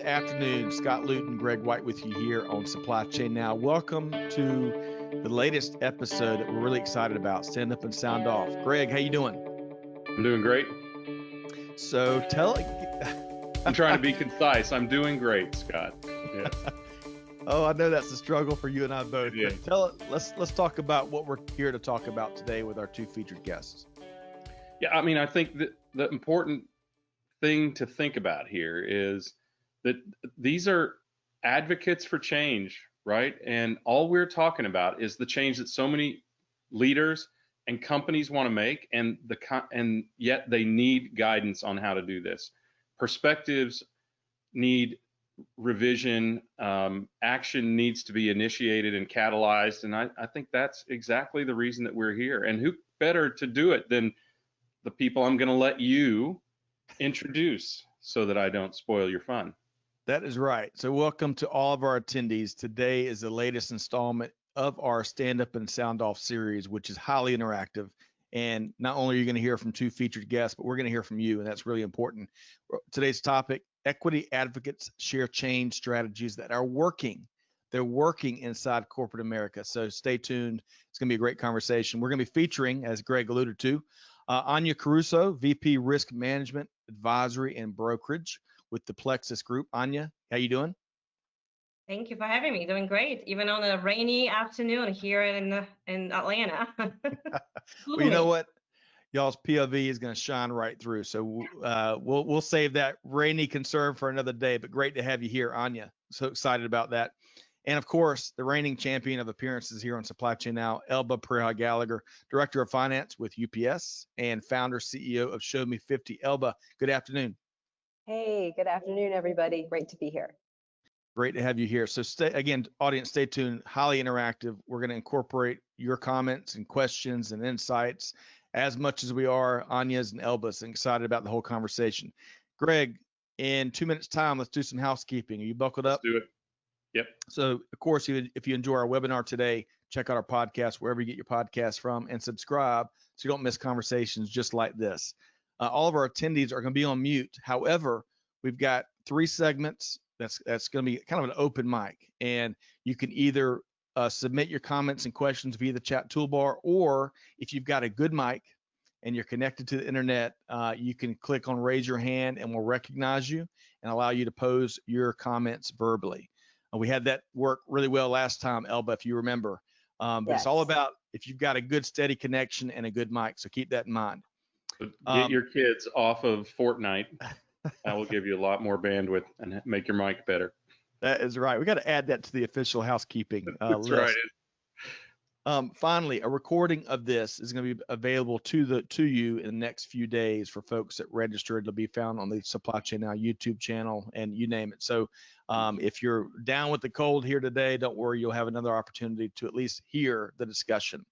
afternoon. Scott Luton, Greg White with you here on Supply Chain Now. Welcome to the latest episode that we're really excited about, Stand Up and Sound Off. Greg, how you doing? I'm doing great. So I'm trying to be concise. I'm doing great, Scott. Yes. Oh, I know that's a struggle for you and I both. Yeah. But let's talk about what we're here to talk about today with our two featured guests. Yeah, I mean, I think that the important thing to think about here is that these are advocates for change, right? And all we're talking about is the change that so many leaders and companies want to make, and yet they need guidance on how to do this. Perspectives need revision, action needs to be initiated and catalyzed, and I think that's exactly the reason that we're here. And who better to do it than the people I'm going to let you introduce so that I don't spoil your fun. That is right. So welcome to all of our attendees. Today is the latest installment of our Stand Up and Sound Off series, which is highly interactive. And not only are you going to hear from two featured guests, but we're going to hear from you, and that's really important. Today's topic, equity advocates share change strategies that are working. They're working inside corporate America. So stay tuned. It's going to be a great conversation. We're going to be featuring, as Greg alluded to, Anya Caruso, VP Risk Management, Advisory, and Brokerage with the Plexus Group. Anya, how you doing? Thank you for having me. Doing great, even on a rainy afternoon here in Atlanta. Well, you know what? Y'all's POV is going to shine right through. So we'll save that rainy concern for another day. But great to have you here, Anya. So excited about that. And of course, the reigning champion of appearances here on Supply Chain Now, Elba Pereira Gallagher, Director of Finance with UPS and founder CEO of Show Me 50. Elba, good afternoon. Hey, good afternoon, everybody. Great to be here. Great to have you here. So again, audience, stay tuned. Highly interactive. We're going to incorporate your comments and questions and insights as much as we are Anya's and Elba's, and excited about the whole conversation. Greg, in 2 minutes time, let's do some housekeeping. Are you buckled up? Let's do it. Yep. So of course, if you enjoy our webinar today, check out our podcast wherever you get your podcasts from, and subscribe so you don't miss conversations just like this. All of our attendees are going to be on mute. However, we've got 3 segments. That's going to be kind of an open mic, and you can either submit your comments and questions via the chat toolbar, or if you've got a good mic and you're connected to the internet, you can click on raise your hand and we'll recognize you and allow you to pose your comments verbally. We had that work really well last time, Elba, if you remember. But Yes. It's all about if you've got a good steady connection and a good mic, so keep that in mind. Get your kids off of Fortnite. That will give you a lot more bandwidth and make your mic better. That is right. We got to add that to the official housekeeping That's list. right. Finally, a recording of this is going to be available to you in the next few days for folks that registered. It'll be found on the Supply Chain Now YouTube channel and you name it. So if you're down with the cold here today, don't worry, you'll have another opportunity to at least hear the discussion.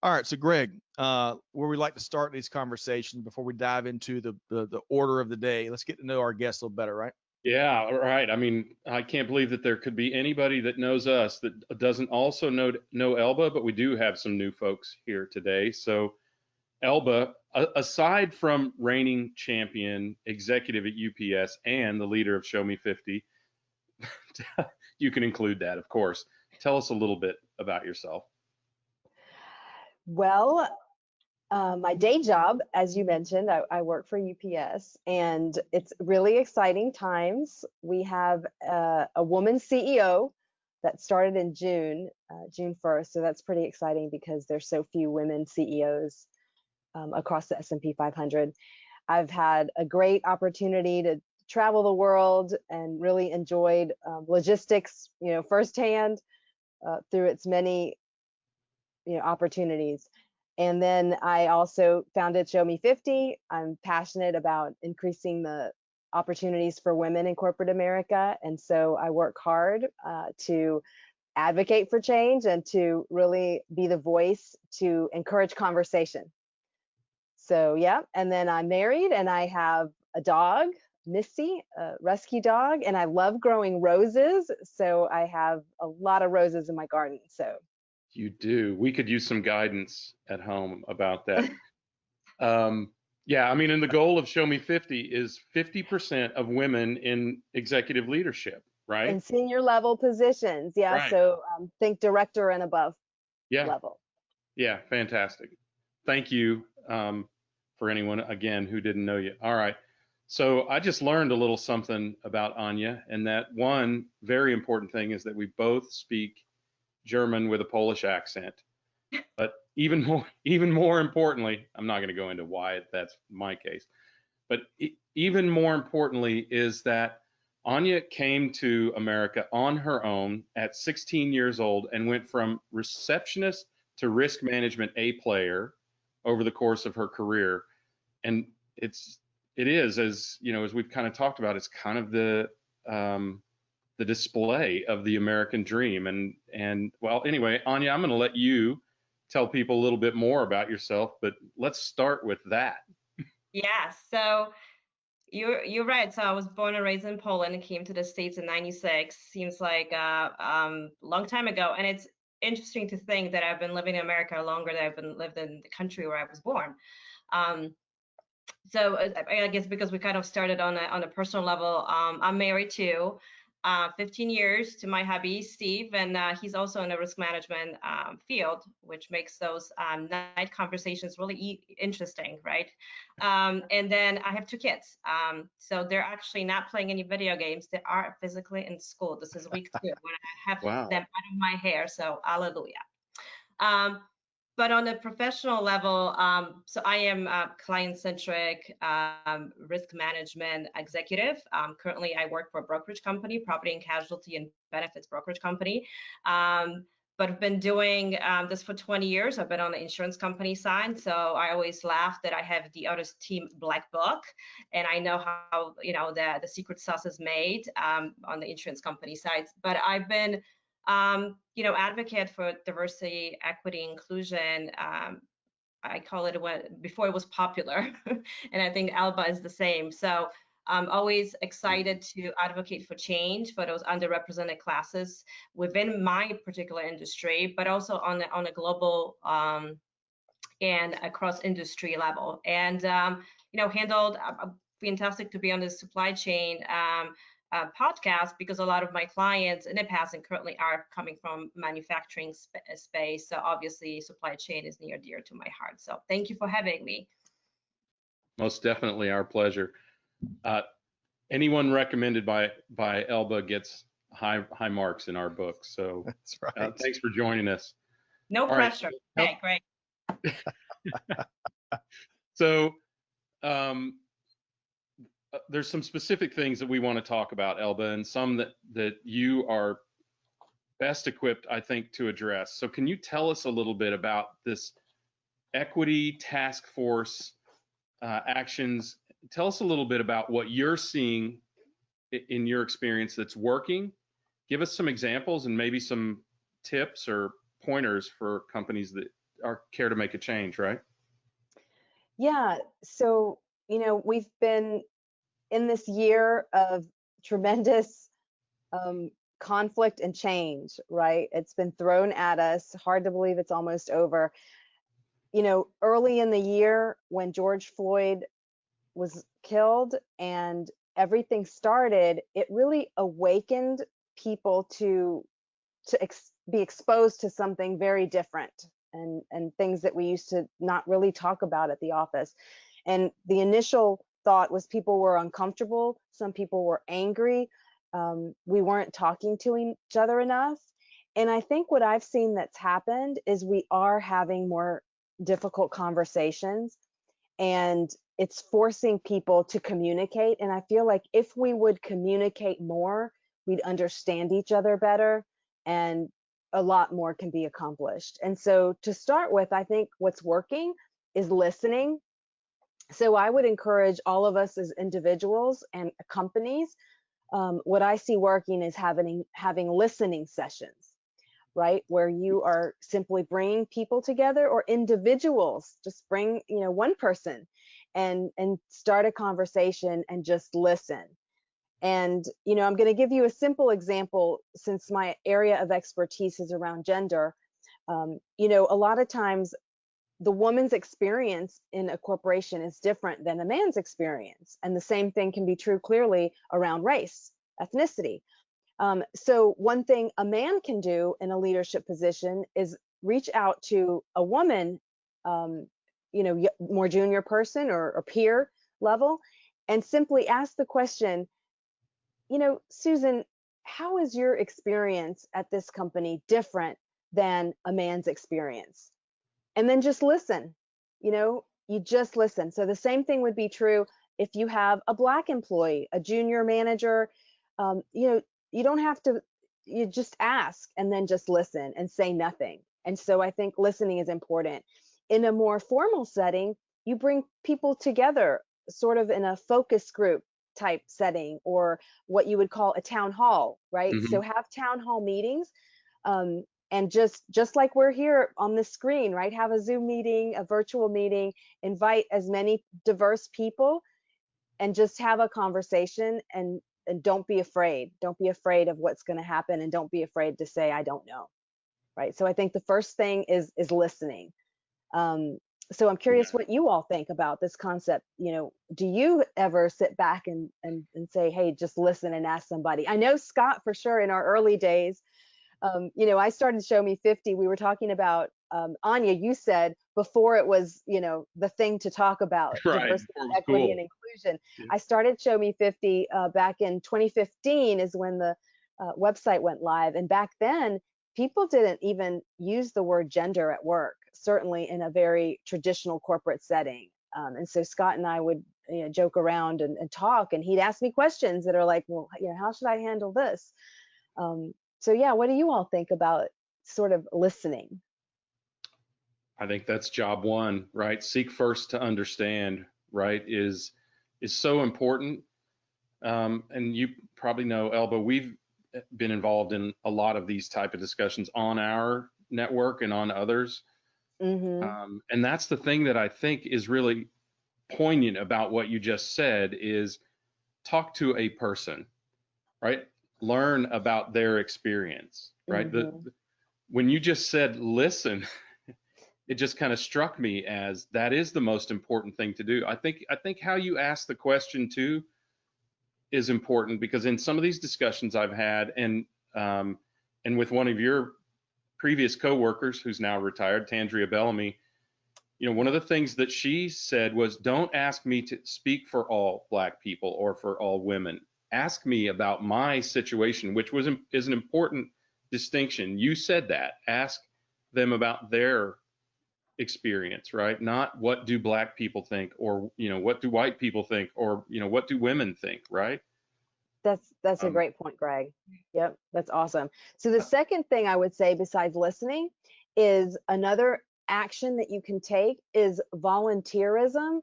All right, so Greg, where we like to start these conversations before we dive into the order of the day, let's get to know our guests a little better, right? Yeah, right. I mean, I can't believe that there could be anybody that knows us that doesn't also know Elba, but we do have some new folks here today. So Elba, aside from reigning champion, executive at UPS, and the leader of Show Me 50, you can include that, of course. Tell us a little bit about yourself. Well, my day job, as you mentioned, I work for UPS, and it's really exciting times. We have a woman CEO that started in June 1st, so that's pretty exciting because there's so few women CEOs across the S&P 500. I've had a great opportunity to travel the world and really enjoyed logistics, firsthand through its many, opportunities. And then I also founded Show Me 50. I'm passionate about increasing the opportunities for women in corporate America. And so I work hard to advocate for change and to really be the voice to encourage conversation. So yeah, and then I'm married and I have a dog, Missy, a rescue dog, and I love growing roses. So I have a lot of roses in my garden. So You do. We could use some guidance at home about that. Yeah, I mean, and the goal of Show Me 50 is 50% of women in executive leadership, right? In senior level positions, yeah. Right. So think director and above Yeah. level. Yeah. Fantastic. Thank you for anyone, again, who didn't know you. All right. So I just learned a little something about Anya, and that one very important thing is that we both speak German with a Polish accent. But even more importantly, I'm not going to go into why that's my case, but even more importantly is that Anya came to America on her own at 16 years old and went from receptionist to risk management A player over the course of her career. And it is, as you know, as we've kind of talked about, it's kind of the display of the American dream. And well, anyway, Anya, I'm going to let you tell people a little bit more about yourself, but let's start with that. Yeah, so you're right. So I was born and raised in Poland and came to the States in '96. Seems like a long time ago, and it's interesting to think that I've been living in America longer than I've been lived in the country where I was born. Um, so I guess because we kind of started on a personal level, I'm married to 15 years to my hubby Steve, and he's also in the risk management field, which makes those night conversations really interesting, right? And then I have two kids, so they're actually not playing any video games. They are physically in school. This is week 2 when I have Wow. them out of my hair, so hallelujah. But on a professional level, so I am a client-centric risk management executive. Currently, I work for a brokerage company, property and casualty and benefits brokerage company. But I've been doing this for 20 years. I've been on the insurance company side, so I always laugh that I have the other team black book, and I know how the secret sauce is made on the insurance company side. But I've been advocate for diversity, equity, inclusion. I call it before it was popular, and I think Alba is the same. So I'm always excited to advocate for change for those underrepresented classes within my particular industry, but also on a global and across industry level. And handled fantastic to be on the supply chain podcast, because a lot of my clients in the past and currently are coming from manufacturing space. So obviously supply chain is near dear to my heart. So thank you for having me. Most definitely our pleasure. Anyone recommended by Elba gets high marks in our book. So That's right. Thanks for joining us. No All pressure. Right. Okay, great. So there's some specific things that we want to talk about, Elba, and some that you are best equipped, I think, to address. So can you tell us a little bit about this equity task force actions? Tell us a little bit about what you're seeing in your experience that's working. Give us some examples and maybe some tips or pointers for companies that care to make a change, right? Yeah. So, we've been in this year of tremendous conflict and change, right? It's been thrown at us. Hard to believe it's almost over. Early in the year when George Floyd was killed and everything started, it really awakened people to be exposed to something very different and things that we used to not really talk about at the office. And the initial thought was people were uncomfortable. Some people were angry. We weren't talking to each other enough. And I think what I've seen that's happened is we are having more difficult conversations, and it's forcing people to communicate. And I feel like if we would communicate more, we'd understand each other better, and a lot more can be accomplished. And so to start with, I think what's working is listening. So I would encourage all of us as individuals and companies, what I see working is having listening sessions, right? Where you are simply bringing people together, or individuals, just bring, one person and start a conversation and just listen. And, I'm going to give you a simple example, since my area of expertise is around gender. A lot of times the woman's experience in a corporation is different than a man's experience. And the same thing can be true clearly around race, ethnicity. So one thing a man can do in a leadership position is reach out to a woman, more junior person or peer level, and simply ask the question, Susan, how is your experience at this company different than a man's experience? And then just listen. You just listen. So the same thing would be true if you have a Black employee, a junior manager. You don't have to, you just ask and then just listen and say nothing. And so I think listening is important. In a more formal setting, you bring people together sort of in a focus group type setting, or what you would call a town hall, right? Mm-hmm. So have town hall meetings, and just like we're here on the screen, right? Have a Zoom meeting, a virtual meeting, invite as many diverse people, and just have a conversation, and don't be afraid. Don't be afraid of what's going to happen, and don't be afraid to say, I don't know, right? So I think the first thing is listening. So I'm curious what you all think about this concept. Do you ever sit back and say, hey, just listen and ask somebody? I know Scott, for sure, in our early days, I started Show Me 50. We were talking about, Anya, you said before it was, the thing to talk about, Right. diversity, equity, Cool. and inclusion. Yeah. I started Show Me 50 back in 2015 is when the website went live. And back then, people didn't even use the word gender at work, certainly in a very traditional corporate setting. And so Scott and I would joke around and talk, and he'd ask me questions that are like, well, how should I handle this? So yeah, what do you all think about sort of listening? I think that's job one, right? Seek first to understand, right, is so important. And you probably know, Elba, we've been involved in a lot of these type of discussions on our network and on others. Mm-hmm. And that's the thing that I think is really poignant about what you just said is talk to a person, right? Learn about their experience, right? Mm-hmm. When you just said listen, it just kind of struck me as that is the most important thing to do. I think how you ask the question too is important, because in some of these discussions I've had, and with one of your previous coworkers who's now retired, Tandria Bellamy, one of the things that she said was, don't ask me to speak for all Black people or for all women. Ask me about my situation, which is an important distinction. You said that. Ask them about their experience, right? Not what do Black people think, or what do white people think, or what do women think, right? That's a great point, Greg. Yep, that's awesome. So the second thing I would say besides listening is another action that you can take is volunteerism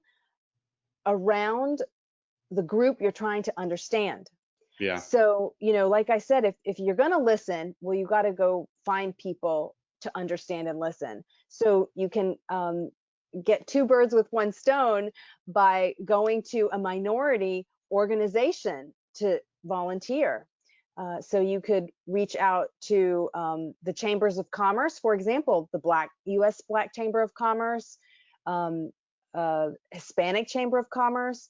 around the group you're trying to understand. Yeah. So, like I said, if you're going to listen, well, you got to go find people to understand and listen. So you can get two birds with one stone by going to a minority organization to volunteer. So you could reach out to the chambers of commerce, for example, the U.S. Black Chamber of Commerce, Hispanic Chamber of Commerce.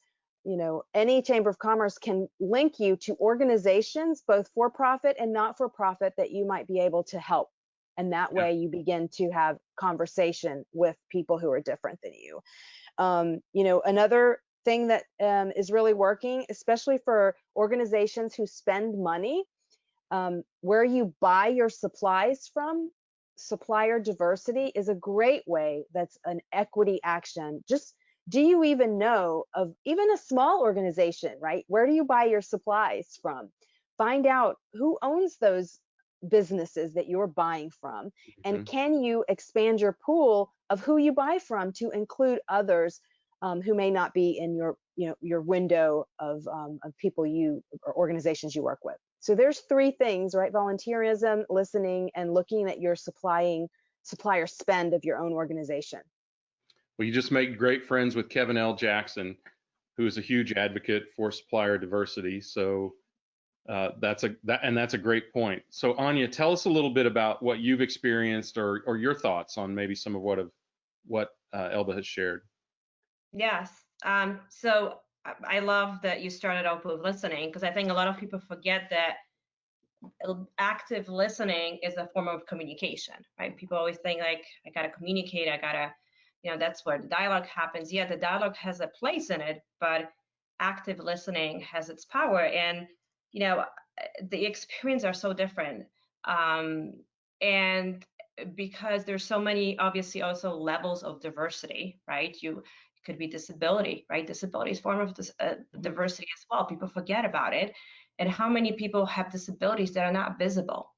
Any chamber of commerce can link you to organizations, both for profit and not for profit, that you might be able to help. And that way you begin to have conversation with people who are different than you. Another thing that is really working, especially for organizations who spend money, where you buy your supplies from, supplier diversity is a great way. That's an equity action. Just, do you even know of even a small organization, right? Where do you buy your supplies from? Find out who owns those businesses that you're buying from, and can you expand your pool of who you buy from to include others who may not be in your window of people or organizations you work with. So there's three things, right? Volunteerism, listening, and looking at your supplier spend of your own organization. Well, you just make great friends with Kevin L. Jackson, who is a huge advocate for supplier diversity. So that's a great point. So Anya, tell us a little bit about what you've experienced, or your thoughts on maybe some of what Elba has shared. Yes. So I love that you started out with listening, because I think a lot of people forget that active listening is a form of communication, right? People always think like, I gotta communicate, I gotta, that's where the dialogue happens. Yeah, the dialogue has a place in it, but active listening has its power. And, the experience are so different. And because there's so many, obviously, also levels of diversity, right? You it could be disability, right? Disability is a form of diversity as well. People forget about it. And how many people have disabilities that are not visible,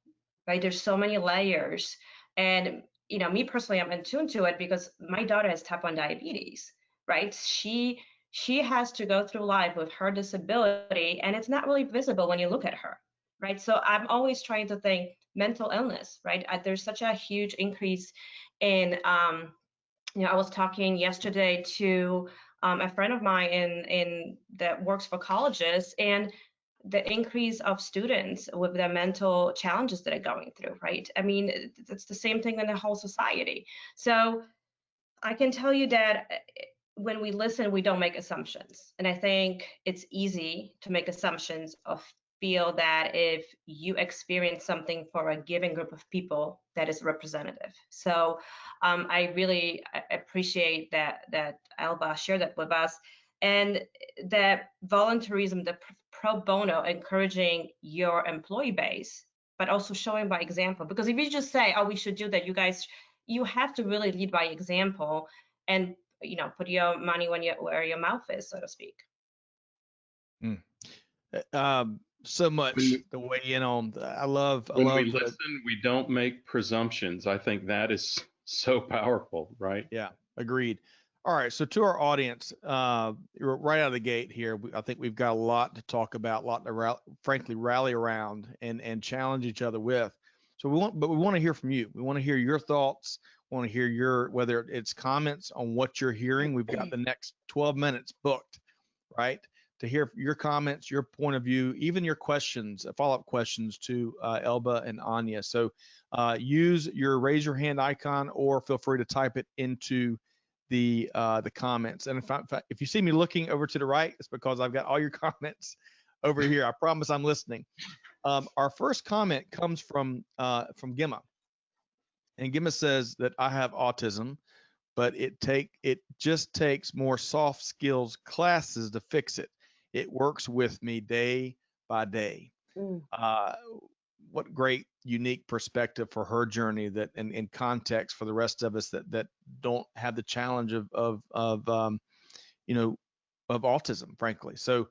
right? There's so many layers. And, me personally, I'm in tune to it because my daughter has type 1 diabetes, right? She has to go through life with her disability, and it's not really visible when you look at her, right? So I'm always trying to think mental illness, right? There's such a huge increase in, I was talking yesterday to a friend of mine in that works for colleges, and the increase of students with the mental challenges that are going through, right? I mean, it's the same thing in the whole society. So I can tell you that when we listen, we don't make assumptions. And I think it's easy to make assumptions or feel that if you experience something for a given group of people, that is representative. So I really appreciate that Alba shared that with us. And that voluntarism, the pro bono, encouraging your employee base, but also showing by example. Because if you just say, oh, we should do that, you have to really lead by example and put your money where your mouth is, so to speak. So much to weigh in on. I love we listen, we don't make presumptions. I think that is so powerful, right? Yeah, agreed. All right, so to our audience, right out of the gate here, I think we've got a lot to talk about, a lot to frankly rally around and challenge each other with. So we want to hear from you. We want to hear your thoughts. We want to hear whether it's comments on what you're hearing. We've got the next 12 minutes booked, right? To hear your comments, your point of view, even your questions, follow-up questions to Elba and Anya. So use your raise your hand icon, or feel free to type it into the comments. And if you see me looking over to the right, it's because I've got all your comments over here. I promise I'm listening. Our first comment comes from Gemma, and Gemma says that I have autism, but it just takes more soft skills classes to fix it. It works with me day by day. What great unique perspective for her journey, that in context for the rest of us that don't have the challenge of autism, frankly. So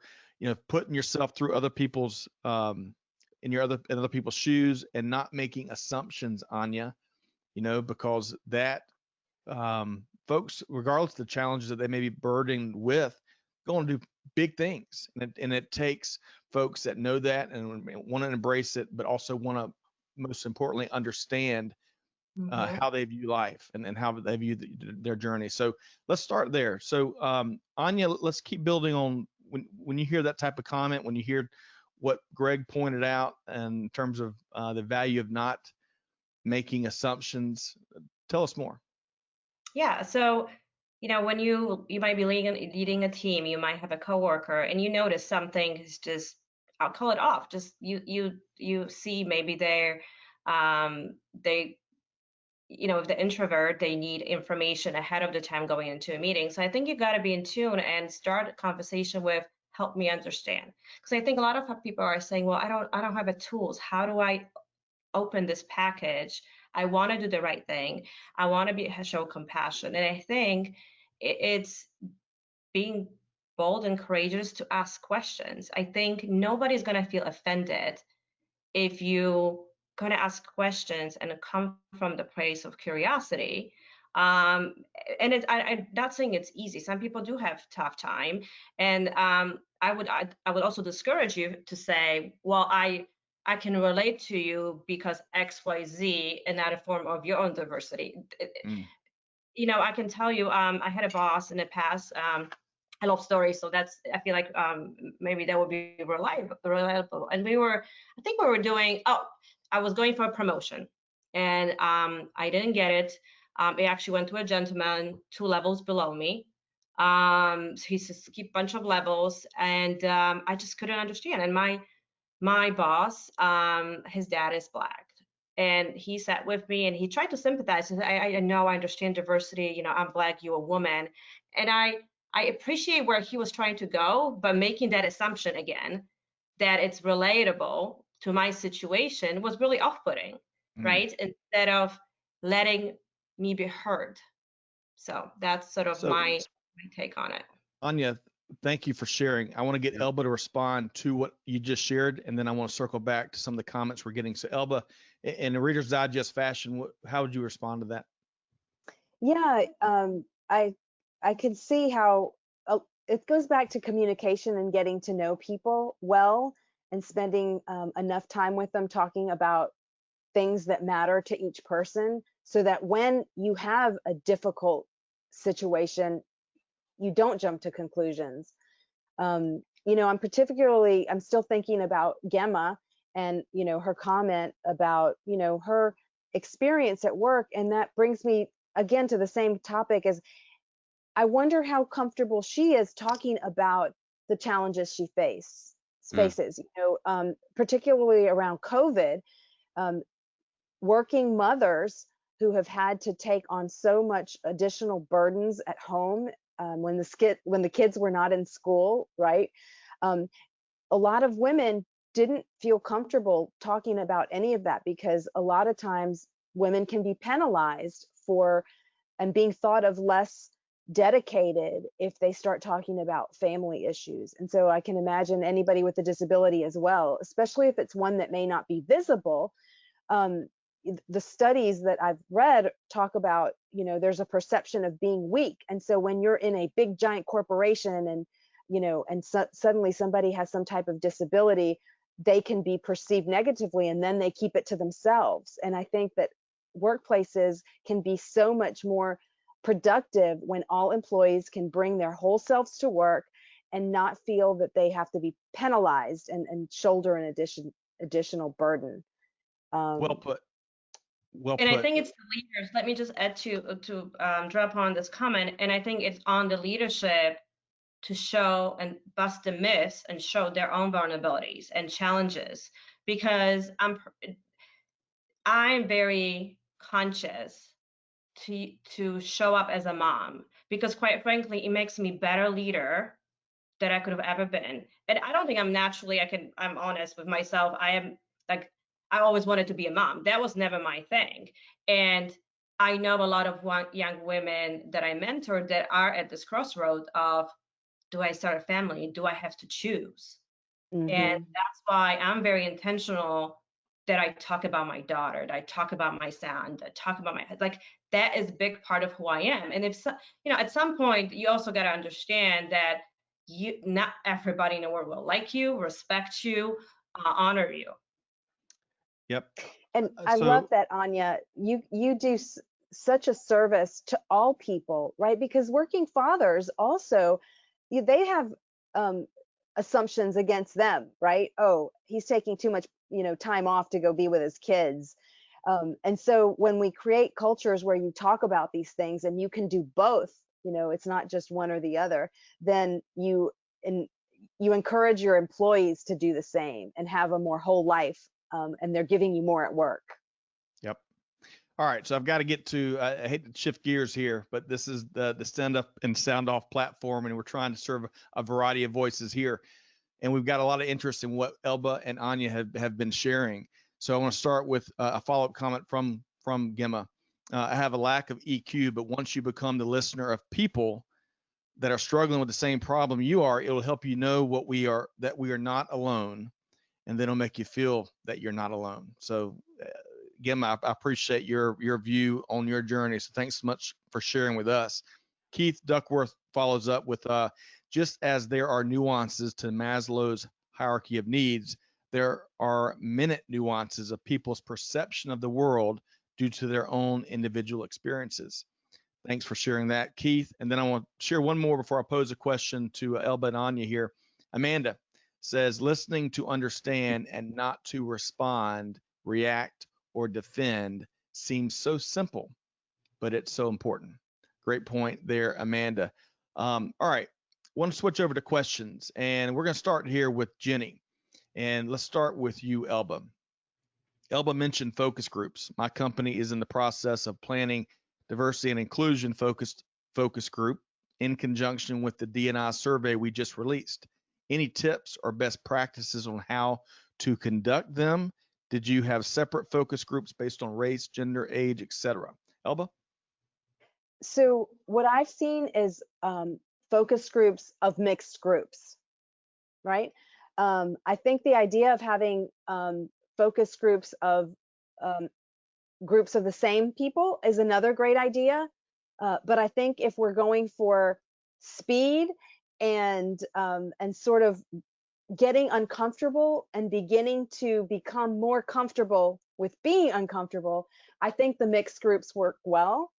putting yourself through other people's in other people's shoes and not making assumptions, Anya, because that folks, regardless of the challenges that they may be burdened with, going to do big things, and it takes folks that know that and want to embrace it, but also want to, most importantly, understand how they view life and how they view their journey. So let's start there. So Anya, let's keep building on when you hear that type of comment, when you hear what Greg pointed out in terms of the value of not making assumptions. Tell us more. Yeah. So when you might be leading a team, you might have a coworker, and you notice something is just, I'll call it off. Just you see maybe if the introvert, they need information ahead of the time going into a meeting. So I think you got to be in tune and start a conversation with, help me understand. Because I think a lot of people are saying, well, I don't have the tools. How do I open this package? I want to do the right thing. I want to show compassion. And I think it's being bold and courageous to ask questions. I think nobody's going to feel offended if you going to ask questions and come from the place of curiosity. And I'm not saying it's easy. Some people do have tough time. And I would also discourage you to say, well, I can relate to you because X, Y, Z, and not a form of your own diversity. I can tell you, I had a boss in the past. I love stories, so I feel like maybe that would be reliable. And I think we were doing, I was going for a promotion, and I didn't get it. It actually went to a gentleman 2 levels below me. So he's just a bunch of levels, and I just couldn't understand. And my boss, his dad is Black, and he sat with me and he tried to sympathize. And I know, I understand diversity. You know, I'm Black, you're a woman, and I appreciate where he was trying to go, but making that assumption again that it's relatable to my situation was really off-putting, right? Instead of letting me be heard. So that's sort of So, my take on it. Anya, thank you for sharing. I want to get Yeah. Elba to respond to what you just shared, and then I want to circle back to some of the comments we're getting. So, Elba, in a Reader's Digest fashion, how would you respond to that? Yeah, I could see how it goes back to communication and getting to know people well and spending enough time with them talking about things that matter to each person, so that when you have a difficult situation, you don't jump to conclusions. You know, I'm still thinking about Gemma and, you know, her comment about, you know, her experience at work. And that brings me again to the same topic as I wonder how comfortable she is talking about the challenges she faces, you know, particularly around COVID. Um, Working mothers who have had to take on so much additional burdens at home, when the kids were not in school, right? Um, a lot of women didn't feel comfortable talking about any of that, because a lot of times women can be penalized for and being thought of less dedicated if they start talking about family issues. And so I can imagine anybody with a disability as well, especially if it's one that may not be visible. um, the studies that I've read talk about, you know, there's a perception of being weak. And so when you're in a big giant corporation and, you know, and suddenly somebody has some type of disability, they can be perceived negatively and then they keep it to themselves. And I think that workplaces can be so much more productive when all employees can bring their whole selves to work and not feel that they have to be penalized and shoulder an additional burden. Well put. Well And I put. think it's the leaders. Let me just add to draw upon this comment. And I think it's on the leadership to show and bust the myths and show their own vulnerabilities and challenges, because I'm very conscious to show up as a mom, because quite frankly, it makes me better leader than I could have ever been. And I don't think I'm naturally, I'm honest with myself. I am like, I always wanted to be a mom. That was never my thing. And I know a lot of young women that I mentor that are at this crossroad of, do I start a family? Do I have to choose? And Mhm. that's why I'm very intentional that I talk about my daughter, that I talk about my son, that I talk about like, that is a big part of who I am. And if so, you know, at some point, you also got to understand that not everybody in the world will like you, respect you, honor you. Yep. And I love So, that, Anya. You do such a service to all people, right? Because working fathers also, they have um, assumptions against them, right? Oh, he's taking too much, you know, time off to go be with his kids. And so when we create cultures where you talk about these things and you can do both, you know, it's not just one or the other, then you encourage your employees to do the same and have a more whole life, and they're giving you more at work. yep. All right. So I've got to get to, I hate to shift gears here, but this is the Stand Up and Sound Off platform, and we're trying to serve a variety of voices here. And we've got a lot of interest in what Elba and Anya have been sharing. So I want to start with a follow-up comment from Gemma. I have a lack of EQ, but once you become the listener of people that are struggling with the same problem you are, it'll help you know that we are not alone, and then it'll make you feel that you're not alone. So, Gemma, I appreciate your view on your journey. So thanks so much for sharing with us. Keith Duckworth follows up with, just as there are nuances to Maslow's hierarchy of needs, there are minute nuances of people's perception of the world due to their own individual experiences. Thanks for sharing that, Keith. And then I want to share one more before I pose a question to Elba and Anya here. Amanda says, listening to understand and not to respond, react, or defend seems so simple, but it's so important. Great point there, Amanda. All right, want to switch over to questions, and we're going to start here with Jenny. And let's start with you, Elba. Elba mentioned focus groups. My company is in the process of planning diversity and inclusion focused focus group in conjunction with the D&I survey we just released. Any tips or best practices on how to conduct them? Did you have separate focus groups based on race, gender, age, etc.? Elba? So what I've seen is focus groups of mixed groups, right? I think the idea of having focus groups of the same people is another great idea. But I think if we're going for speed and sort of getting uncomfortable and beginning to become more comfortable with being uncomfortable, I think the mixed groups work well.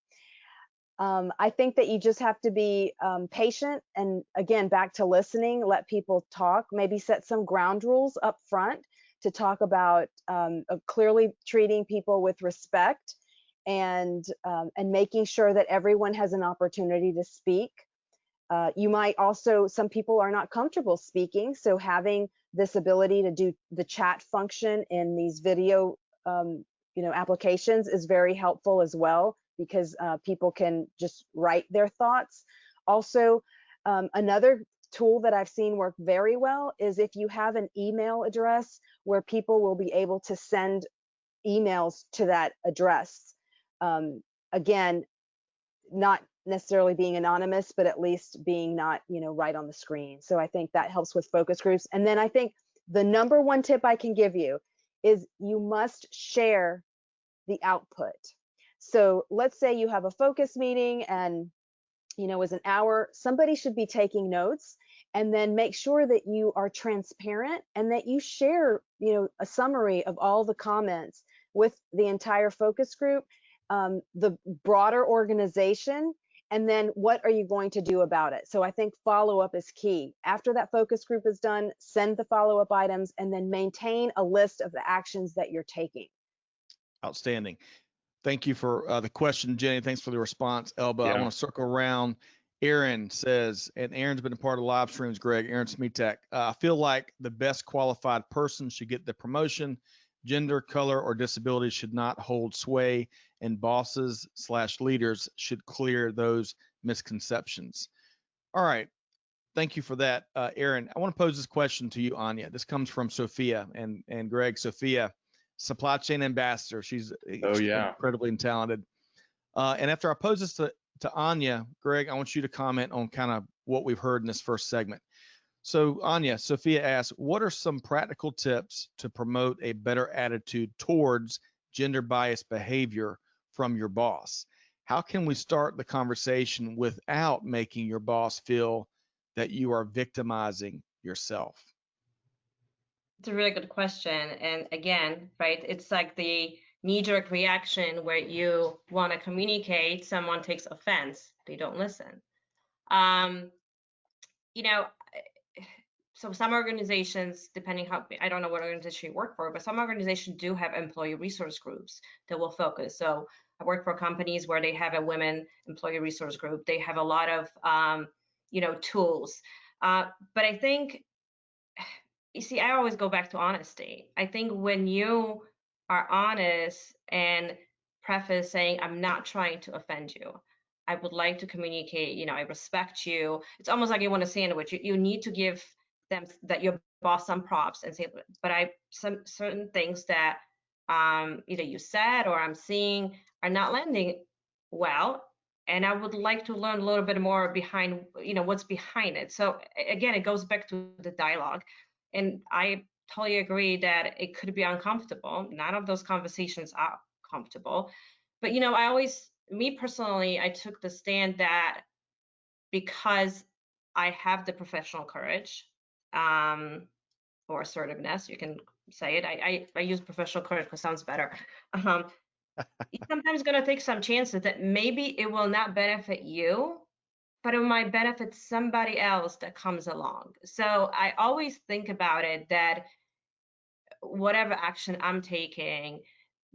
I think that you just have to be patient, and again, back to listening, let people talk, maybe set some ground rules up front to talk about clearly treating people with respect and making sure that everyone has an opportunity to speak. You might also, some people are not comfortable speaking, so having this ability to do the chat function in these video applications is very helpful as well, because people can just write their thoughts. Also, another tool that I've seen work very well is if you have an email address where people will be able to send emails to that address. Again, not necessarily being anonymous, but at least being not, right on the screen. So I think that helps with focus groups. And then I think the number one tip I can give you is you must share the output. So let's say you have a focus meeting and, is an hour, somebody should be taking notes, and then make sure that you are transparent and that you share, a summary of all the comments with the entire focus group, the broader organization, and then what are you going to do about it? So I think follow-up is key. After that focus group is done, send the follow-up items and then maintain a list of the actions that you're taking. Outstanding. Thank you for the question, Jenny. Thanks for the response, Elba. Yeah. I want to circle around. Aaron says, and Aaron's been a part of live streams, Greg, Aaron Smetek. I feel like the best qualified person should get the promotion. Gender, color, or disability should not hold sway, and bosses/leaders should clear those misconceptions. All right. Thank you for that, Aaron. I want to pose this question to you, Anya. This comes from Sophia and Greg. Sophia, supply chain ambassador. She's incredibly talented. And after I pose this to Anya, Greg, I want you to comment on kind of what we've heard in this first segment. So Anya, Sophia asks, what are some practical tips to promote a better attitude towards gender biased behavior from your boss? How can we start the conversation without making your boss feel that you are victimizing yourself? It's a really good question. And again, right, it's like the knee-jerk reaction where you want to communicate, someone takes offense, they don't listen. So some organizations, depending how, I don't know what organization you work for, but some organizations do have employee resource groups that will focus. So I work for companies where they have a women employee resource group. They have a lot of, tools. But I think, you see, I always go back to honesty. I think when you are honest and preface saying, I'm not trying to offend you, I would like to communicate, I respect you. It's almost like you want a sandwich. You need to give them, that your boss, some props and say, but some certain things that either you said or I'm seeing are not landing well. And I would like to learn a little bit more behind, what's behind it. So again, it goes back to the dialogue. And I totally agree that it could be uncomfortable. None of those conversations are comfortable. But, me personally, I took the stand that because I have the professional courage or assertiveness, you can say it. I use professional courage because it sounds better. You're sometimes going to take some chances that maybe it will not benefit you, but it might benefit somebody else that comes along. So I always think about it that whatever action I'm taking,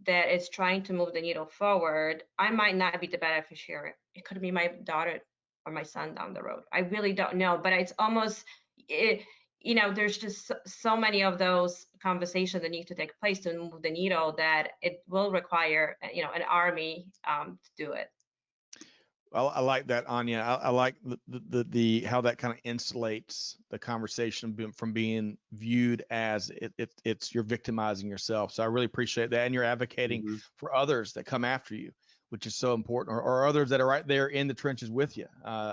that is trying to move the needle forward, I might not be the beneficiary. It could be my daughter or my son down the road. I really don't know, but it's almost, there's just so many of those conversations that need to take place to move the needle that it will require, an army to do it. I like that, Anya. I like the how that kind of insulates the conversation from being viewed as it's you're victimizing yourself. So I really appreciate that, and you're advocating Mm-hmm. for others that come after you, which is so important, or others that are right there in the trenches with you.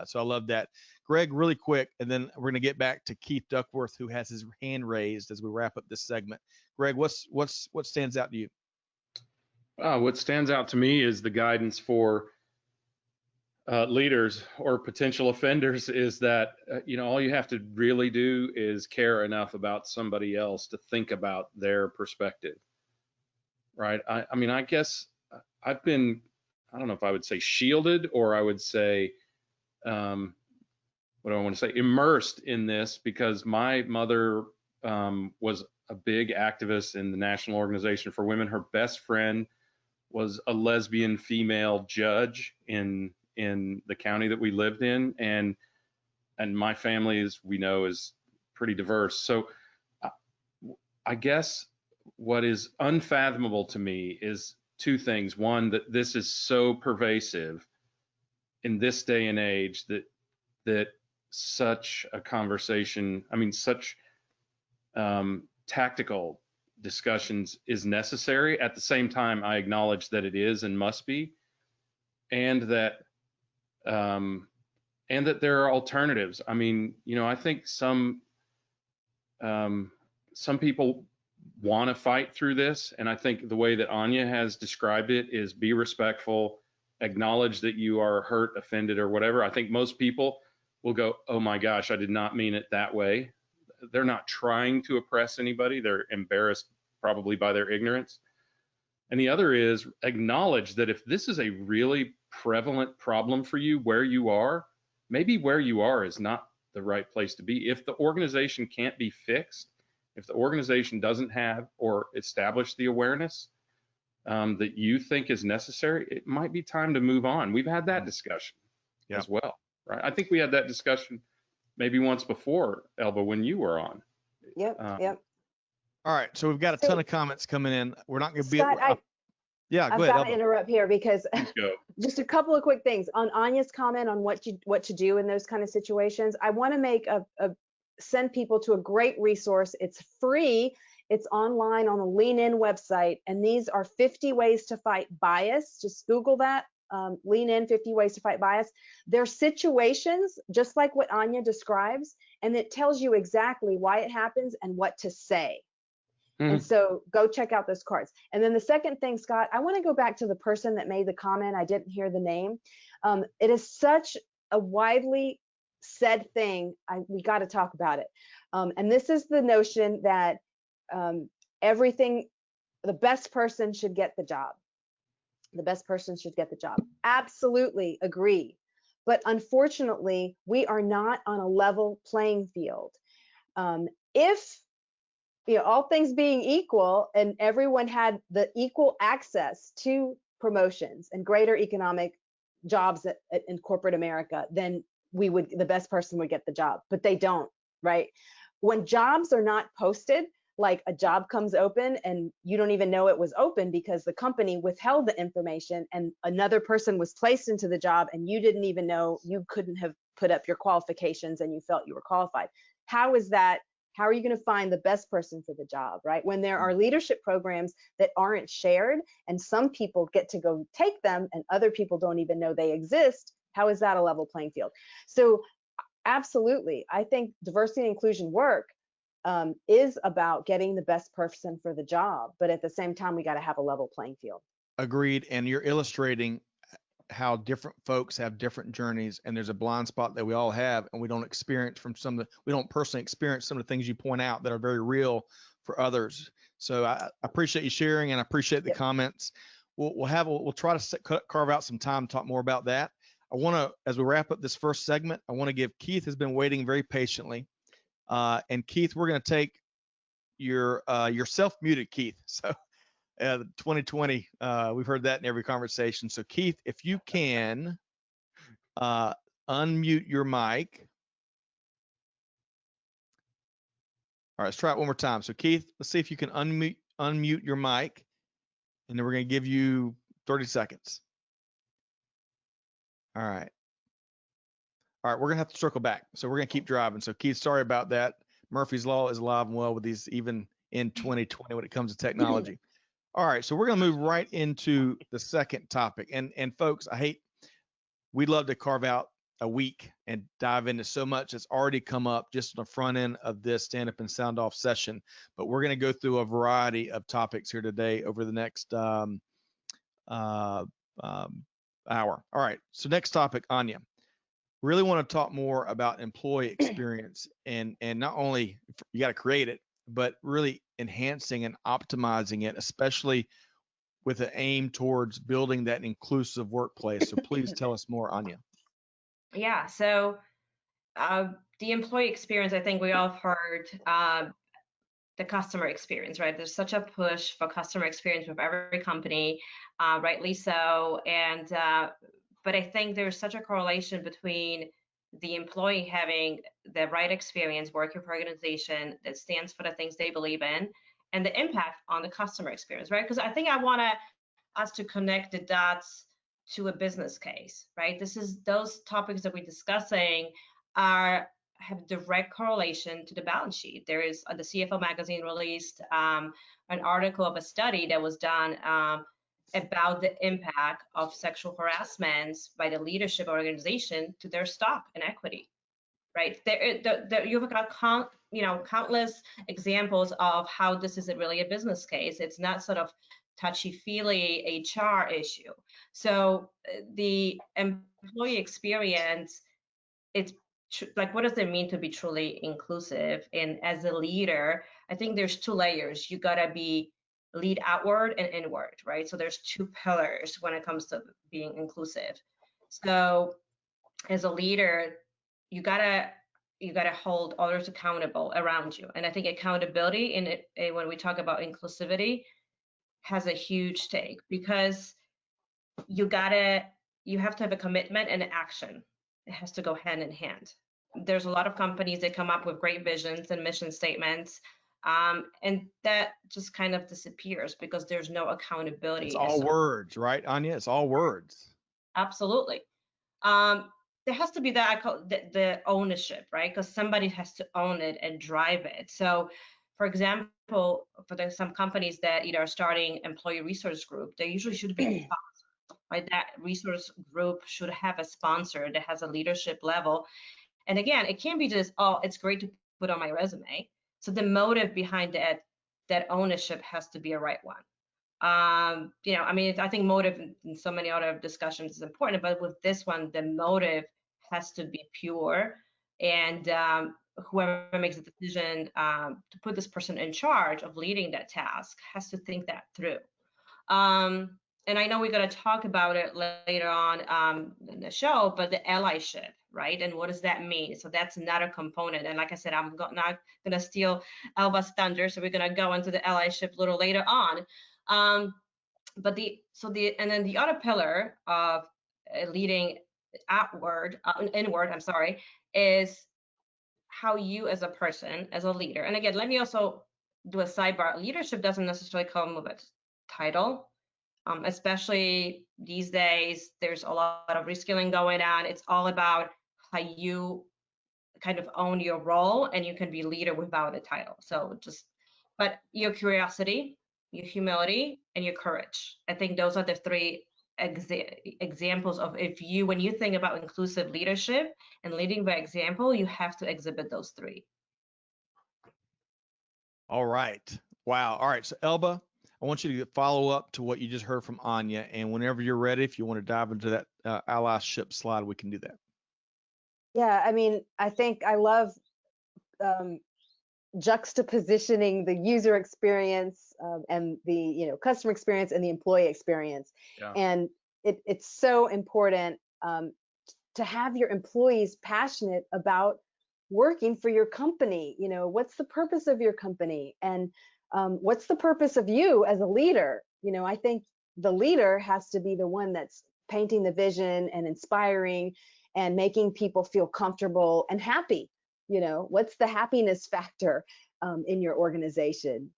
So I love that. Greg, really quick, and then we're going to get back to Keith Duckworth, who has his hand raised as we wrap up this segment. Greg, what stands out to you? What stands out to me is the guidance for leaders or potential offenders is that, all you have to really do is care enough about somebody else to think about their perspective, right? I mean, I guess I've been, I don't know if I would say shielded, or I would say, what do I want to say, immersed in this, because my mother was a big activist in the National Organization for Women. Her best friend was a lesbian female judge in the county that we lived in, and my family, as we know, is pretty diverse. So I guess what is unfathomable to me is two things. One, that this is so pervasive in this day and age that such a conversation, such tactical discussions is necessary. At the same time, I acknowledge that it is and must be, and that there are alternatives. I think some people want to fight through this, and I think the way that Anya has described it is be respectful, acknowledge that you are hurt, offended, or whatever. I think most people will go, oh my gosh, I did not mean it that way. They're not trying to oppress anybody. They're embarrassed probably by their ignorance. And the other is acknowledge that if this is a really prevalent problem for you where you are, maybe where you are is not the right place to be. If the organization can't be fixed, if the organization doesn't have or establish the awareness that you think is necessary, it might be time to move on. We've had that discussion as well, right? I think we had that discussion maybe once before, Elba, when you were on. Yep. All right, so we've got a ton of comments coming in. We're not going to be. Scott, go I've ahead. got to interrupt here because Go. just a couple of quick things on Anya's comment on what to do in those kind of situations. I want to make send people to a great resource. It's free. It's online on the Lean In website, and these are 50 ways to fight bias. Just Google that. Lean In 50 ways to fight bias. They're situations just like what Anya describes, and it tells you exactly why it happens and what to say. And so go check out those cards. And then the second thing, Scott, I want to go back to the person that made the comment. I didn't hear the name. It is such a widely said thing. We got to talk about it. And this is the notion that the best person should get the job. The best person should get the job. Absolutely agree. But unfortunately, we are not on a level playing field. If all things being equal and everyone had the equal access to promotions and greater economic jobs in corporate America, then the best person would get the job, but they don't, right? When jobs are not posted, like a job comes open and you don't even know it was open because the company withheld the information and another person was placed into the job and you didn't even know, you couldn't have put up your qualifications and you felt you were qualified. How are you going to find the best person for the job, right? When there are leadership programs that aren't shared and some people get to go take them and other people don't even know they exist, how is that a level playing field? So absolutely, I think diversity and inclusion work is about getting the best person for the job, but at the same time, we got to have a level playing field. Agreed. And you're illustrating how different folks have different journeys, and there's a blind spot that we all have, and we don't personally experience some of the things you point out that are very real for others. So I appreciate you sharing, and I appreciate the comments. We'll try to carve out some time to talk more about that. I want to, as we wrap up this first segment, I want to give Keith has been waiting very patiently, and Keith, we're going to take your self-muted, Keith. So 2020, we've heard that in every conversation. So Keith, if you can unmute your mic. All right, let's try it one more time. So Keith, let's see if you can unmute your mic, and then we're going to give you 30 seconds. All right. All right, we're going to have to circle back. So we're going to keep driving. So Keith, sorry about that. Murphy's Law is alive and well with these, even in 2020 when it comes to technology. All right, so we're going to move right into the second topic. And folks, we'd love to carve out a week and dive into so much that's already come up just on the front end of this stand up and sound off session. But we're going to go through a variety of topics here today over the next hour. All right, so next topic, Anya. Really want to talk more about employee experience and not only you got to create it, but really enhancing and optimizing it, especially with an aim towards building that inclusive workplace. So please tell us more, Anya. Yeah, so the employee experience, I think we all have heard the customer experience, right? There's such a push for customer experience with every company, rightly so. And but I think there's such a correlation between the employee having the right experience, working for an organization that stands for the things they believe in, and the impact on the customer experience, right? Because I think I want us to connect the dots to a business case, right? Those topics that we're discussing have direct correlation to the balance sheet. There is the CFO magazine released an article of a study that was done about the impact of sexual harassment by the leadership organization to their stock and equity, right? You've got countless examples of how this is really a business case. It's not sort of touchy-feely HR issue. So the employee experience, it's like, what does it mean to be truly inclusive? And as a leader, I think there's two layers. You gotta be lead outward and inward, right? So there's two pillars when it comes to being inclusive. So as a leader, you gotta hold others accountable around you. And I think accountability when we talk about inclusivity has a huge stake, because you have to have a commitment and an action. It has to go hand in hand. There's a lot of companies that come up with great visions and mission statements, and that just kind of disappears because there's no accountability. It's all words, right, Anya? It's all words. Absolutely. There has to be the ownership, right? Because somebody has to own it and drive it. So, for example, some companies that either are starting employee resource group, they usually should be sponsored, right? That resource group should have a sponsor that has a leadership level. And again, it can't be just, oh, it's great to put on my resume. So the motive behind that ownership has to be a right one. I think motive in so many other discussions is important, but with this one, the motive has to be pure. And whoever makes the decision to put this person in charge of leading that task has to think that through. And I know we're going to talk about it later on in the show, but the allyship, right? And what does that mean? So that's another component. And like I said, I'm not going to steal Elba's thunder, so we're going to go into the allyship a little later on. And then the other pillar of leading inward, is how you as a person, as a leader. And again, let me also do a sidebar. Leadership doesn't necessarily come with a title. Especially these days, there's a lot of reskilling going on. It's all about how you kind of own your role, and you can be leader without a title. But your curiosity, your humility, and your courage. I think those are the three examples of when you think about inclusive leadership and leading by example, you have to exhibit those three. All right. Wow. All right. So Elba, I want you to follow up to what you just heard from Anya, and whenever you're ready, if you want to dive into that allyship slide, we can do that. Yeah, I mean, I think I love juxtapositioning the user experience and the customer experience and the employee experience. Yeah. And it's so important to have your employees passionate about working for your company. What's the purpose of your company, and what's the purpose of you as a leader? I think the leader has to be the one that's painting the vision and inspiring and making people feel comfortable and happy. What's the happiness factor in your organization?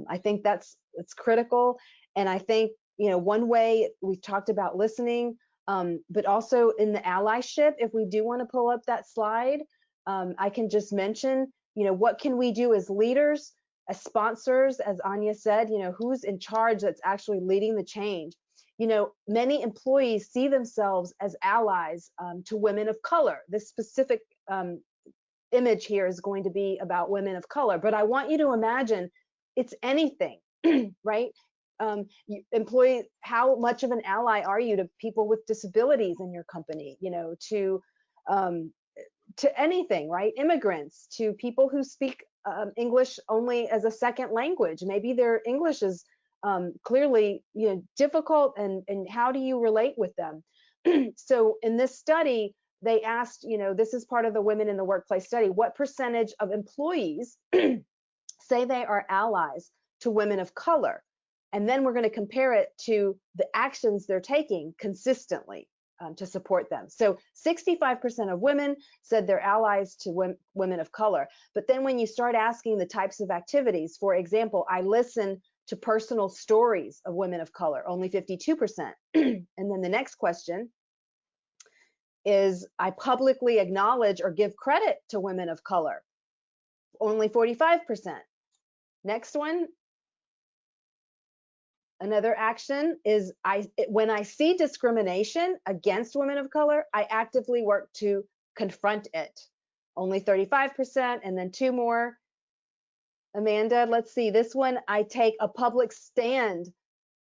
I think it's critical. And I think, one way we've talked about listening, but also in the allyship, if we do want to pull up that slide, I can just mention, what can we do as leaders, as sponsors, as Anya said, who's in charge that's actually leading the change. Many employees see themselves as allies to women of color. This specific image here is going to be about women of color, but I want you to imagine it's anything, right? Employee, how much of an ally are you to people with disabilities in your company? To anything, right? Immigrants, to people who speak English only as a second language. Maybe their English is clearly, difficult, and how do you relate with them? So in this study, they asked, this is part of the Women in the Workplace study, what percentage of employees say they are allies to women of color? And then we're going to compare it to the actions they're taking consistently to support them. So 65% of women said they're allies to women of color. But then when you start asking the types of activities, for example, I listen to personal stories of women of color, only 52%. And then the next question is, I publicly acknowledge or give credit to women of color, only 45%. Next one, another action is, when I see discrimination against women of color, I actively work to confront it, only 35%. And then two more, Amanda, let's see, this one, I take a public stand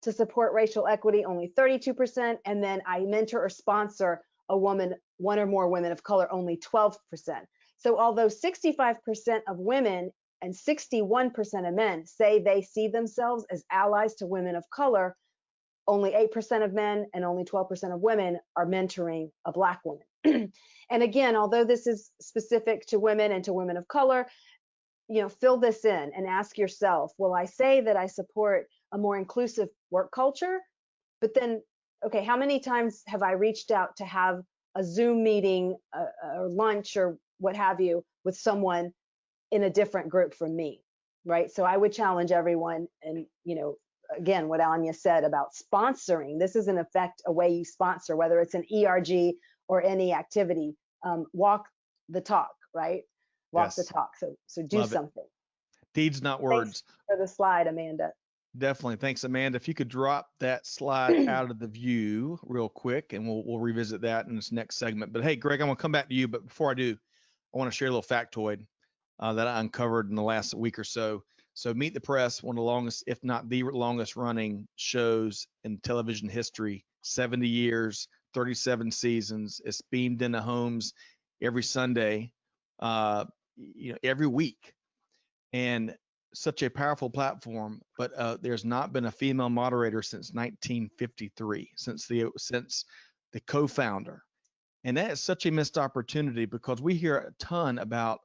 to support racial equity, only 32%. And then I mentor or sponsor a woman, one or more women of color, only 12%. So although 65% of women and 61% of men say they see themselves as allies to women of color, only 8% of men and only 12% of women are mentoring a Black woman. And again, although this is specific to women and to women of color, fill this in and ask yourself, will I say that I support a more inclusive work culture? But then, okay, how many times have I reached out to have a Zoom meeting or lunch or what have you with someone in a different group from me, right? So I would challenge everyone, and again, what Anya said about sponsoring, this is in effect a way you sponsor, whether it's an ERG or any activity. Walk the talk, right? Walk the talk. So do Love something. It. Deeds, not words. Thanks for the slide, Amanda. Definitely. Thanks, Amanda. If you could drop that slide out of the view real quick, and we'll revisit that in this next segment. But hey, Greg, I'm going to come back to you. But before I do, I want to share a little factoid that I uncovered in the last week or so. So Meet the Press, one of the longest, if not the longest running shows in television history, 70 years, 37 seasons. It's beamed into homes every Sunday, every week. And such a powerful platform, but there's not been a female moderator since 1953, since the co-founder. And that is such a missed opportunity, because we hear a ton about,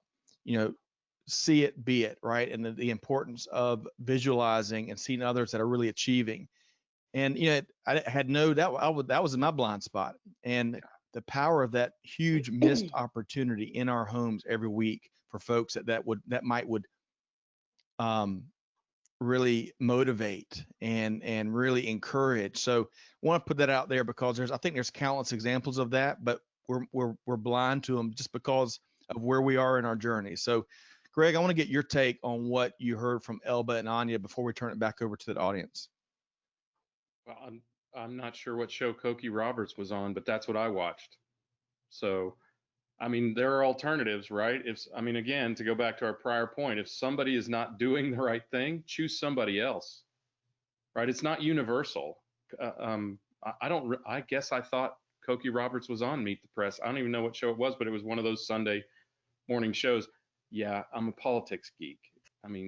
see it, be it, right? And the importance of visualizing and seeing others that are really achieving. And, I had that was in my blind spot. And the power of that huge missed opportunity in our homes every week for folks that might really motivate and really encourage. So I want to put that out there, because I think there's countless examples of that, but we're blind to them just because of where we are in our journey. So Greg, I want to get your take on what you heard from Elba and Anya before we turn it back over to the audience. Well, I'm not sure what show Cokie Roberts was on, but that's what I watched. So, there are alternatives, right? Again, to go back to our prior point, if somebody is not doing the right thing, choose somebody else, right? It's not universal. I guess I thought Cokie Roberts was on Meet the Press. I don't even know what show it was, but it was one of those Sunday morning shows. Yeah, I'm a politics geek.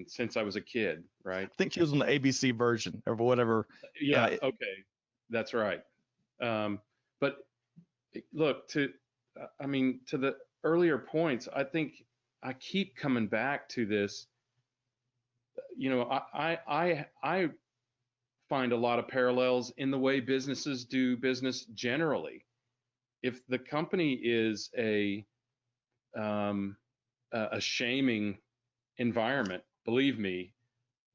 Since I was a kid, right? I think she was on the ABC version or whatever. Yeah, okay, that's right. But look, to the earlier points, I think I keep coming back to this. I find a lot of parallels in the way businesses do business generally. If the company is a shaming environment, believe me,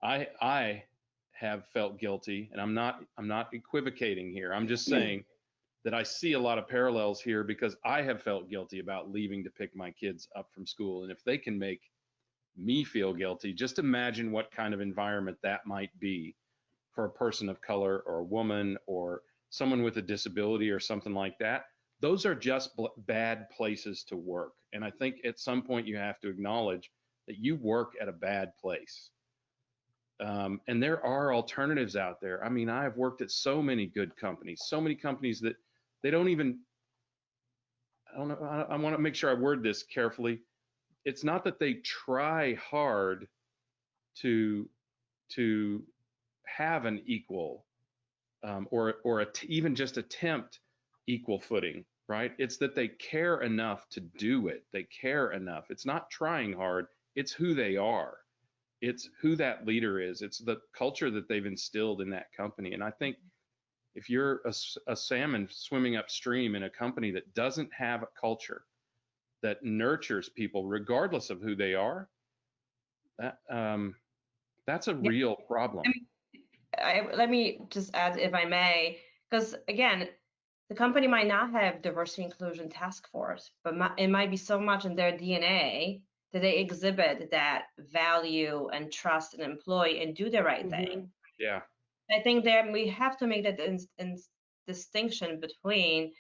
I have felt guilty, and I'm not equivocating here. I'm just saying that I see a lot of parallels here because I have felt guilty about leaving to pick my kids up from school. And if they can make me feel guilty, just imagine what kind of environment that might be for a person of color or a woman or someone with a disability or something like that. Those are just bad places to work. And I think at some point you have to acknowledge that you work at a bad place. And there are alternatives out there. I mean, I have worked at so many good companies, so many companies that they don't even, I don't know, I want to make sure I word this carefully. It's not that they try hard to have an equal even just attempt equal footing, right? It's that they care enough to do it. They care enough. It's not trying hard. It's who they are. It's who that leader is. It's the culture that they've instilled in that company. And I think if you're a salmon swimming upstream in a company that doesn't have a culture that nurtures people regardless of who they are, that's a real problem. Let me just add, if I may, because again, the company might not have diversity inclusion task force, but it might be so much in their DNA that they exhibit that value and trust an employee and do the right thing. Yeah. I think that we have to make that distinction between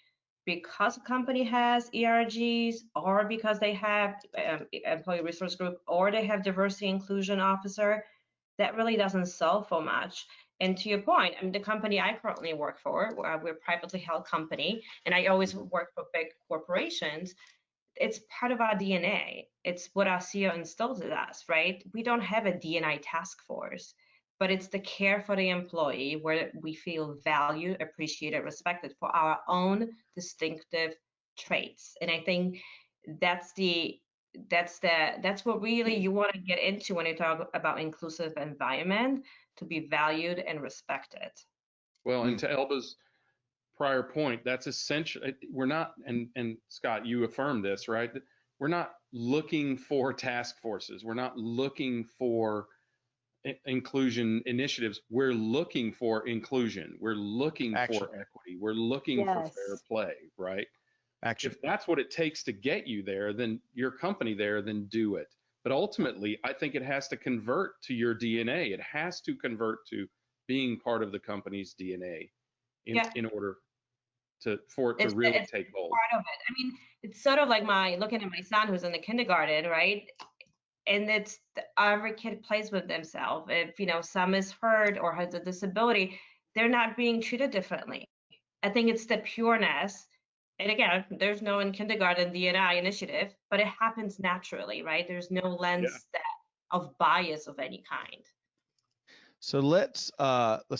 because a company has ERGs or because they have employee resource group or they have diversity inclusion officer. That really doesn't sell for much. And to your point, I mean, the company I currently work for, we're a privately held company, and I always work for big corporations. It's part of our DNA. It's what our CEO instilled in us, right? We don't have a D&I task force, but it's the care for the employee where we feel valued, appreciated, respected for our own distinctive traits. And I think that's what really you want to get into when you talk about inclusive environment, to be valued and respected. Well, and to Elba's prior point, that's essential. We're not, and Scott, you affirmed this, right? We're not looking for task forces. We're not looking for inclusion initiatives. We're looking for inclusion. We're looking for equity. We're looking for fair play, right? If that's what it takes to get you there, then your company there, then do it. But ultimately, I think it has to convert to your DNA. It has to convert to being part of the company's DNA in order for it to really take hold. Part of it. I mean, it's sort of like looking at my son who's in the kindergarten, right? And it's every kid plays with themselves. If some is hurt or has a disability, they're not being treated differently. I think it's the pureness. And again, there's no in kindergarten D&I initiative, but it happens naturally, right? There's no lens of bias of any kind. So let's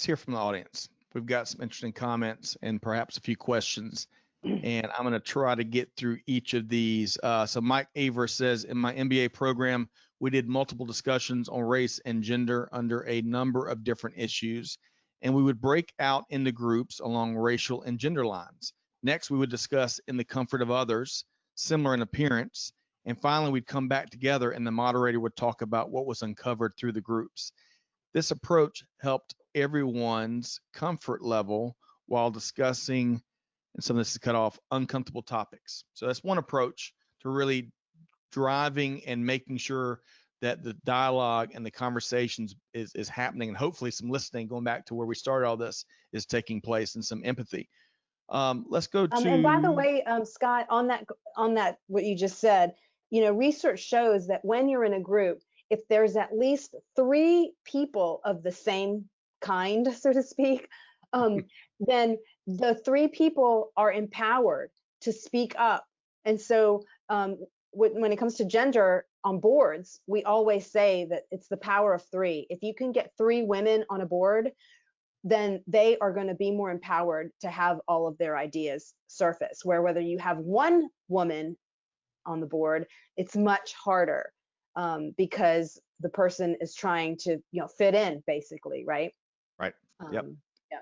hear from the audience. We've got some interesting comments and perhaps a few questions, and I'm going to try to get through each of these. So Mike Aver says, in my MBA program, we did multiple discussions on race and gender under a number of different issues, and we would break out into groups along racial and gender lines. Next, we would discuss in the comfort of others, similar in appearance, and finally we'd come back together and the moderator would talk about what was uncovered through the groups. This approach helped everyone's comfort level while discussing, and some of this is cut off, uncomfortable topics. So that's one approach to really driving and making sure that the dialogue and the conversations is happening, and hopefully some listening, going back to where we started all this, is taking place, and some empathy. Let's go to. And by the way, Scott, on that, what you just said, research shows that when you're in a group, if there's at least 3 people of the same kind, so to speak, then the 3 people are empowered to speak up. And so when it comes to gender on boards, we always say that it's the power of 3. If you can get 3 women on a board, then they are going to be more empowered to have all of their ideas surface, where whether you have 1 woman on the board, it's much harder because the person is trying to fit in, basically, right? Right. Yep. Yeah.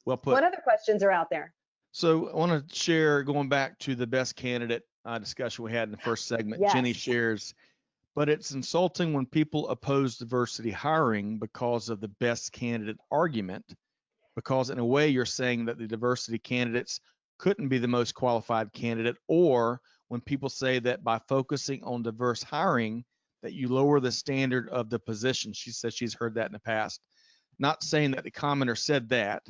Well put. What other questions are out there? So I want to share, going back to the best candidate discussion we had in the first segment. Yes. Jenny shares, but it's insulting when people oppose diversity hiring because of the best candidate argument, because in a way you're saying that the diversity candidates couldn't be the most qualified candidate, or when people say that by focusing on diverse hiring that you lower the standard of the position. She says she's heard that in the past. Not saying that the commenter said that,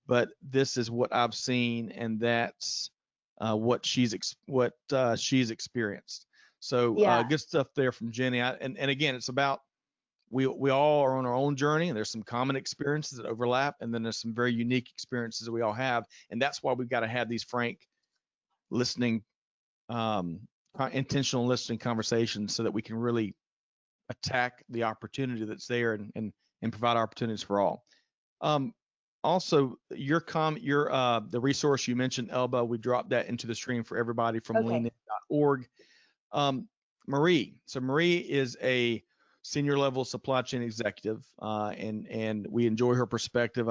but this is what I've seen, and that's what she's experienced. So Yeah. good stuff there from Jenny. And again, it's about we all are on our own journey, and there's some common experiences that overlap, and then there's some very unique experiences that we all have, and that's why we've got to have these frank listening, intentional listening conversations, so that we can really attack the opportunity that's there and provide opportunities for all. Also, the resource you mentioned, Elba, we dropped that into the stream for everybody from Okay. leanin.org. Marie. So Marie is a senior level supply chain executive, and we enjoy her perspective.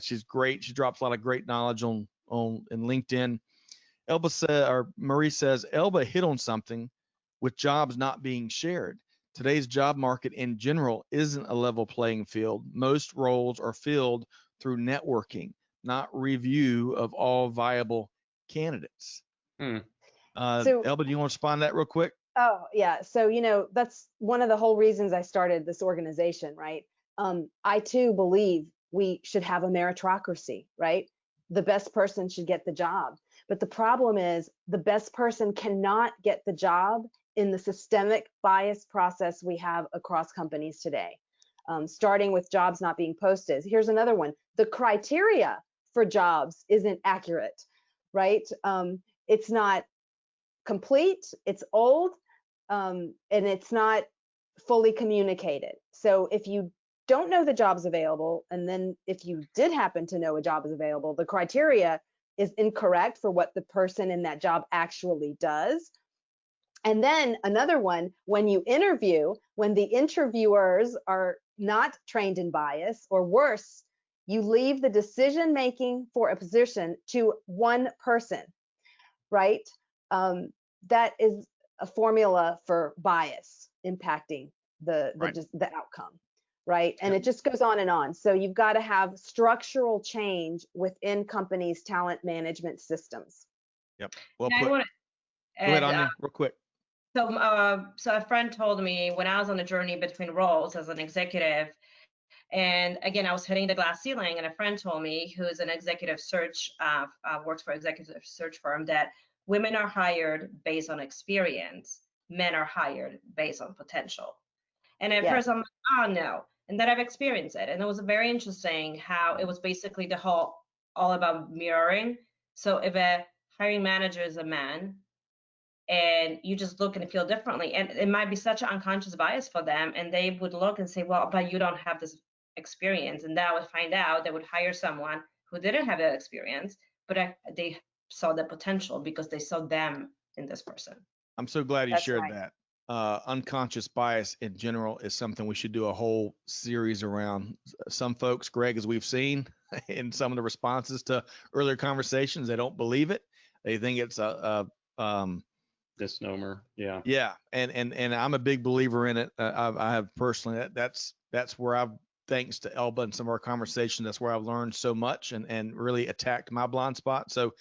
She's great. She drops a lot of great knowledge on in LinkedIn. Marie says, Elba hit on something with jobs not being shared. Today's job market in general isn't a level playing field. Most roles are filled through networking, not review of all viable candidates. Hmm. So, Elba, do you want to respond to that real quick? oh, yeah. So, that's one of the whole reasons I started this organization, right? I too believe we should have a meritocracy, right? The best person should get the job. But the problem is the best person cannot get the job in the systemic bias process we have across companies today. Starting with jobs not being posted. Here's another one. The criteria for jobs isn't accurate, right? It's not complete, it's old, and it's not fully communicated. So if you don't know the job's available, and then if you did happen to know a job is available, the criteria is incorrect for what the person in that job actually does. And then another one, when you interview, when the interviewers are not trained in bias, or worse, you leave the decision making for a position to one person, right? That is a formula for bias impacting the outcome, right? And it just goes on and on. So you've got to have structural change within companies' talent management systems. Yep. Well And put. I want to Go ahead, add, Anya, real quick. so a friend told me when I was on a journey between roles as an executive, and again, I was hitting the glass ceiling, and a friend told me, who is an executive search, works for executive search firm, that women are hired based on experience, men are hired based on potential. And at first I'm like, oh no. And then I've experienced it. And it was very interesting how it was basically all about mirroring. So if a hiring manager is a man, and you just look and feel differently, and it might be such an unconscious bias for them, and they would look and say, well, but you don't have this experience. And then I would find out they would hire someone who didn't have that experience, but they saw the potential because they saw them in this person. I'm so glad you That's shared right. that. Unconscious bias in general is something we should do a whole series around. Some folks, Greg, as we've seen in some of the responses to earlier conversations, they don't believe it. They think it's a Misnomer. Yeah. yeah, and I'm a big believer in it. I have personally, that's where I've, thanks to Elba and some of our conversations, that's where I've learned so much and really attacked my blind spot. So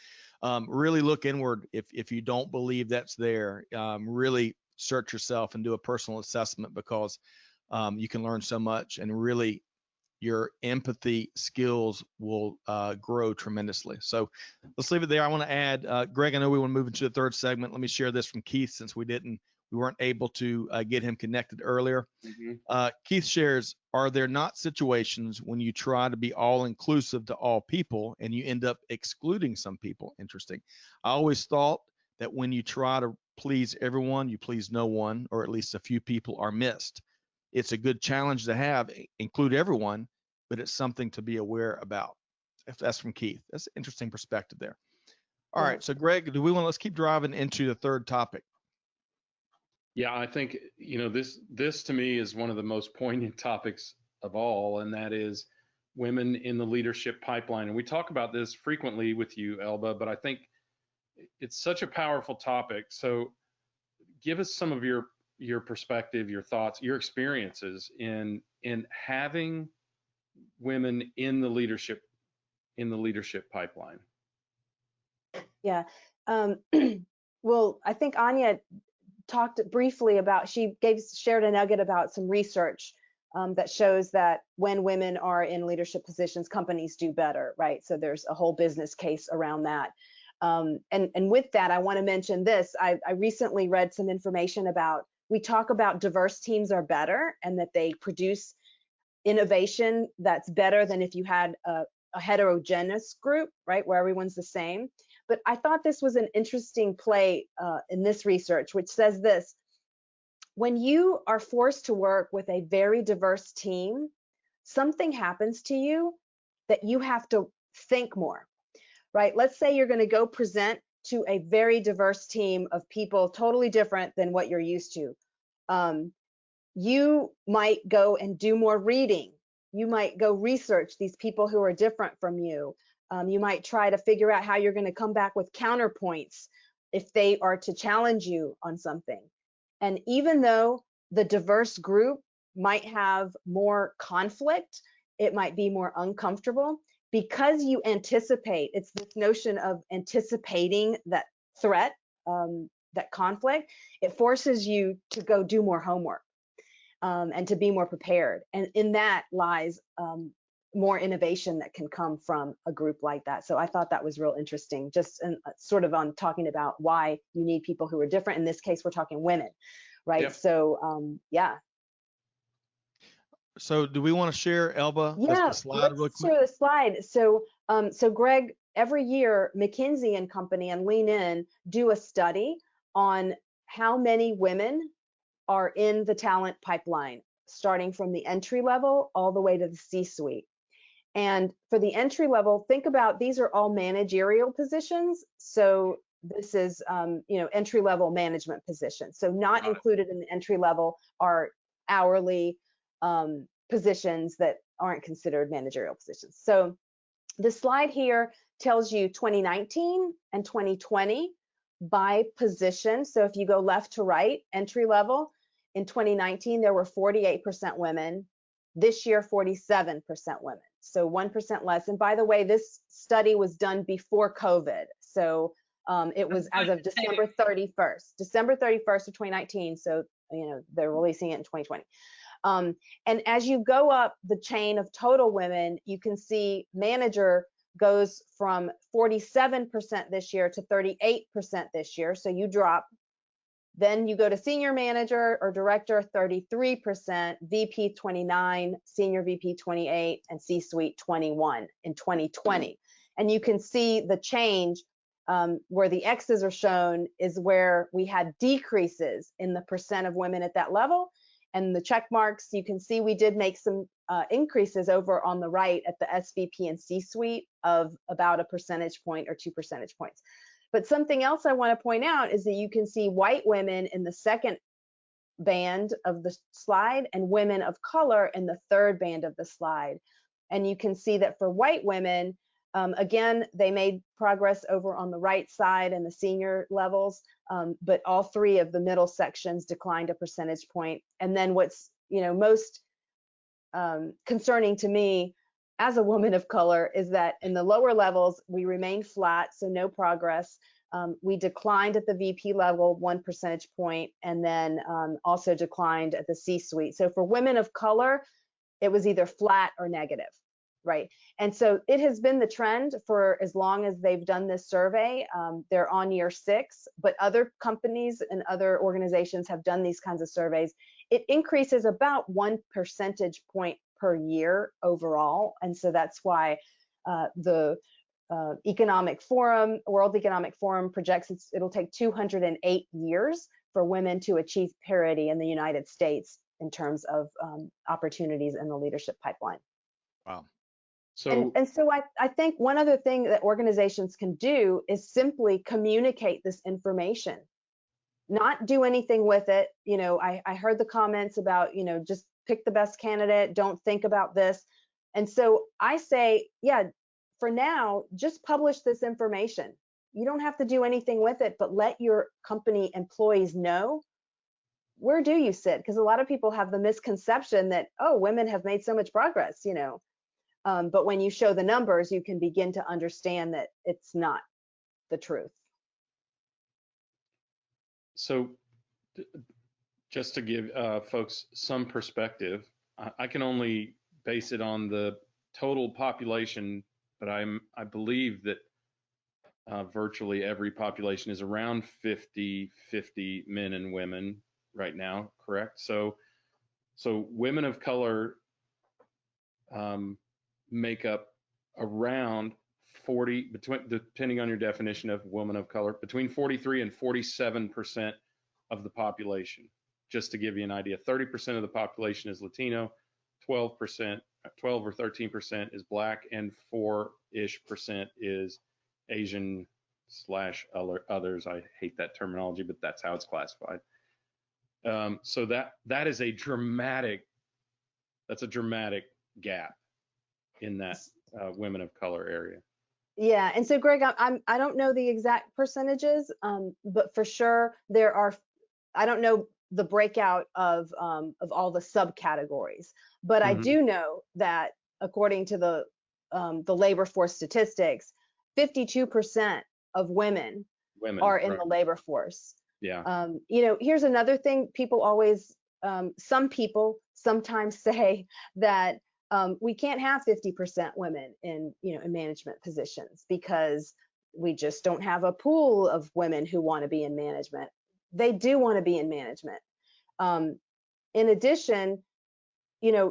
really look inward if you don't believe that's there. Really search yourself and do a personal assessment, because you can learn so much, and really your empathy skills will grow tremendously. So let's leave it there. I want to add, Greg, I know we want to move into the third segment. Let me share this from Keith, since we weren't able to get him connected earlier. Mm-hmm. Keith shares, are there not situations when you try to be all inclusive to all people and you end up excluding some people? Interesting. I always thought that when you try to please everyone, you please no one, or at least a few people are missed. It's a good challenge to have, include everyone, but it's something to be aware about. If that's from Keith, that's an interesting perspective there. All right. So Greg, let's keep driving into the third topic. Yeah, I think, this to me is one of the most poignant topics of all, and that is women in the leadership pipeline. And we talk about this frequently with you, Elba, but I think it's such a powerful topic. So give us some of your perspective, your thoughts, your experiences in having women in the leadership pipeline. Yeah. Well, I think Anya talked briefly about, shared a nugget about some research that shows that when women are in leadership positions, companies do better, right? So there's a whole business case around that. And with that, I want to mention this. I recently read some information about, we talk about diverse teams are better and that they produce innovation that's better than if you had a heterogeneous group, right, where everyone's the same. But I thought this was an interesting play in this research, which says this: when you are forced to work with a very diverse team, something happens to you that you have to think more, right? Let's say you're going to go present to a very diverse team of people totally different than what you're used to. You might go and do more reading. You might go research these people who are different from you. You might try to figure out how you're going to come back with counterpoints if they are to challenge you on something. And even though the diverse group might have more conflict, it might be more uncomfortable, because you anticipate, it's this notion of anticipating that threat, that conflict, it forces you to go do more homework. And to be more prepared. And in that lies more innovation that can come from a group like that. So I thought that was real interesting, just sort of on talking about why you need people who are different. In this case, we're talking women, right? Yep. So yeah. So do we want to share, Elba, Yeah, the slide real let's quick? share the slide. So Greg, every year, McKinsey and Company and Lean In do a study on how many women are in the talent pipeline, starting from the entry level all the way to the C-suite. And for the entry level, think about, these are all managerial positions. So this is, entry level management positions. So not included in the entry level are hourly positions that aren't considered managerial positions. So the slide here tells you 2019 and 2020 by position. So if you go left to right, entry level, in 2019, there were 48% women. This year, 47% women. So 1% less. And by the way, this study was done before COVID. So it was as of December 31st, December 31st of 2019. So, they're releasing it in 2020. And as you go up the chain of total women, you can see manager goes from 47% this year to 38% this year. So you drop. Then you go to senior manager or director, 33%, VP 29, senior VP 28, and C-suite 21 in 2020. And you can see the change where the X's are shown is where we had decreases in the percent of women at that level. And the check marks, you can see we did make some increases over on the right at the SVP and C-suite of about a percentage point or 2 percentage points. But something else I want to point out is that you can see white women in the second band of the slide and women of color in the third band of the slide. And you can see that for white women, again, they made progress over on the right side and the senior levels, but all three of the middle sections declined a percentage point. And then what's most concerning to me as a woman of color is that in the lower levels, we remained flat, so no progress. We declined at the VP level 1 percentage point, and then also declined at the C-suite. So for women of color, it was either flat or negative, right? And so it has been the trend for as long as they've done this survey. They're on year 6, but other companies and other organizations have done these kinds of surveys. It increases about 1 percentage point per year overall. And so that's why the World Economic Forum projects it'll take 208 years for women to achieve parity in the United States in terms of opportunities in the leadership pipeline. Wow. So, and so I think one other thing that organizations can do is simply communicate this information, not do anything with it. I heard the comments about, just pick the best candidate, don't think about this. And so I say, yeah, for now, just publish this information. You don't have to do anything with it, but let your company employees know, where do you sit? Because a lot of people have the misconception that, oh, women have made so much progress, but when you show the numbers, you can begin to understand that it's not the truth. So just to give folks some perspective, I can only base it on the total population, but I believe that virtually every population is around 50-50 men and women right now, correct? So women of color make up around 40, depending on your definition of woman of color, between 43 and 47% of the population. Just to give you an idea, 30% of the population is Latino, 12 or 13% is Black, and 4-ish% is Asian / others. I hate that terminology, but that's how it's classified. So that is a dramatic gap in that women of color area. Yeah, and so Greg, I don't know the exact percentages, but for sure there are. I don't know the breakout of all the subcategories, but I do know that according to the labor force statistics, 52% of women are in the labor force. Yeah. Here's another thing. People always, some people sometimes say that we can't have 50% women in management positions because we just don't have a pool of women who want to be in management. They do want to be in management. In addition,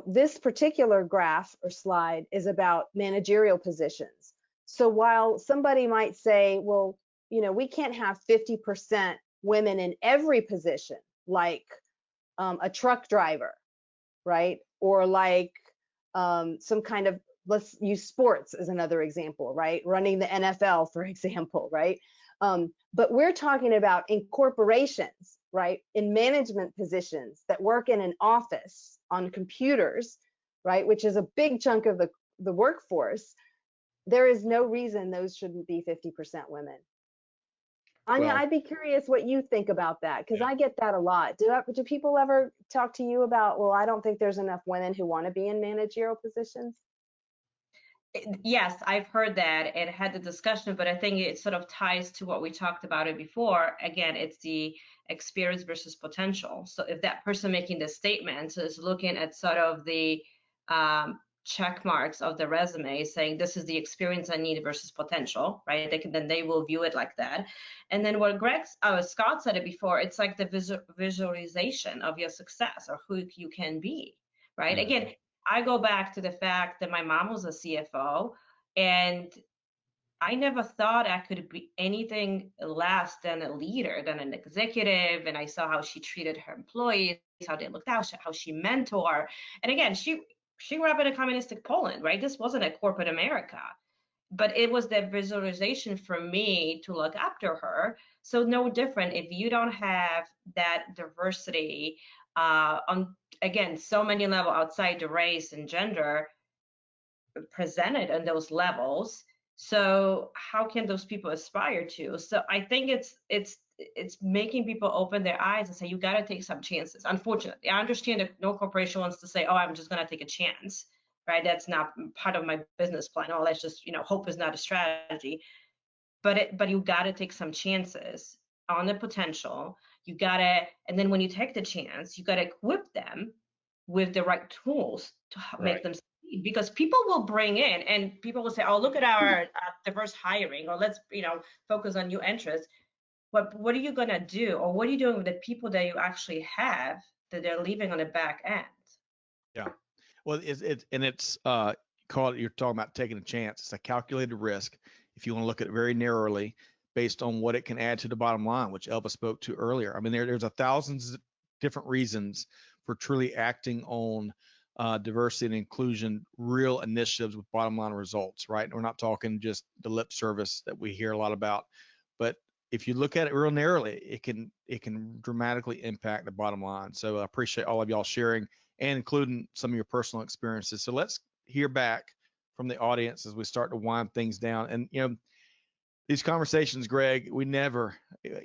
this particular graph or slide is about managerial positions. So while somebody might say, well, we can't have 50% women in every position, like a truck driver, right? Or like some kind of, let's use sports as another example, right? Running the NFL, for example, right? But we're talking about in corporations, right? In management positions that work in an office on computers, right? Which is a big chunk of the workforce. There is no reason those shouldn't be 50% women. Anya, I'd be curious what you think about that, because I get that a lot. Do people ever talk to you about, well, I don't think there's enough women who want to be in managerial positions? Yes, I've heard that and had the discussion, but I think it sort of ties to what we talked about it before. Again, it's the experience versus potential. So if that person making the statement is looking at sort of the check marks of the resume saying this is the experience I need versus potential, right? Then they will view it like that. And then what Scott said it before, it's like the visualization of your success or who you can be, right? Mm-hmm. Again, I go back to the fact that my mom was a CFO, and I never thought I could be anything less than a leader, than an executive. And I saw how she treated her employees, how they looked out, how she mentored. And again, she grew up in a communistic Poland, right? This wasn't a corporate America, but it was that visualization for me to look after her. So no different if you don't have that diversity on, again, so many levels outside the race and gender presented on those levels. So how can those people aspire to? So I think it's making people open their eyes and say, you got to take some chances. Unfortunately, I understand that no corporation wants to say, oh, I'm just going to take a chance, right? That's not part of my business plan. Oh, let's just, hope is not a strategy. But you got to take some chances on the potential. You got to, and then when you take the chance, you got to equip them with the right tools to make them succeed. Because people will bring in, and people will say, oh, look at our diverse hiring, or let's, focus on new interests. But what are you going to do? Or what are you doing with the people that you actually have that they're leaving on the back end? Yeah. Well, it's call it, you're talking about taking a chance. It's a calculated risk. If you want to look at it very narrowly based on what it can add to the bottom line, which Elva spoke to earlier. I mean, there's thousands of different reasons for truly acting on diversity and inclusion, real initiatives with bottom line results, right? And we're not talking just the lip service that we hear a lot about, but if you look at it real narrowly, it can dramatically impact the bottom line. So I appreciate all of y'all sharing and including some of your personal experiences. So let's hear back from the audience as we start to wind things down. And these conversations, Greg, we never,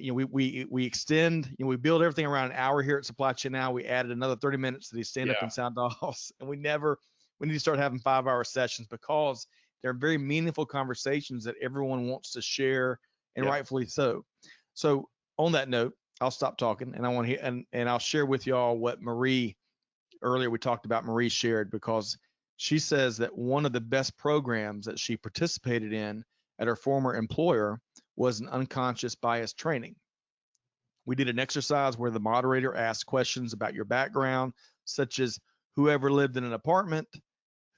we extend, we build everything around an hour here at Supply Chain Now. We added another 30 minutes to these stand-up and sound offs, and we need to start having 5-hour sessions because they're very meaningful conversations that everyone wants to share, and rightfully so. So on that note, I'll stop talking, and I want to hear, and I'll share with y'all what Marie, earlier we talked about, Marie shared, because she says that one of the best programs that she participated in at her former employer was an unconscious bias training. We did an exercise where the moderator asked questions about your background, such as who ever lived in an apartment,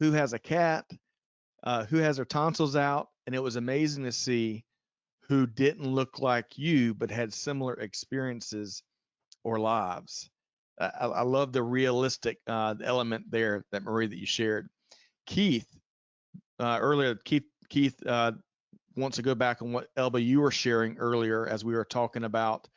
who has a cat, who has their tonsils out, and it was amazing to see who didn't look like you but had similar experiences or lives. I love the realistic element there, that Marie, that you shared. Keith, earlier, Keith wants to go back on what, Elba, you were sharing earlier as we were talking about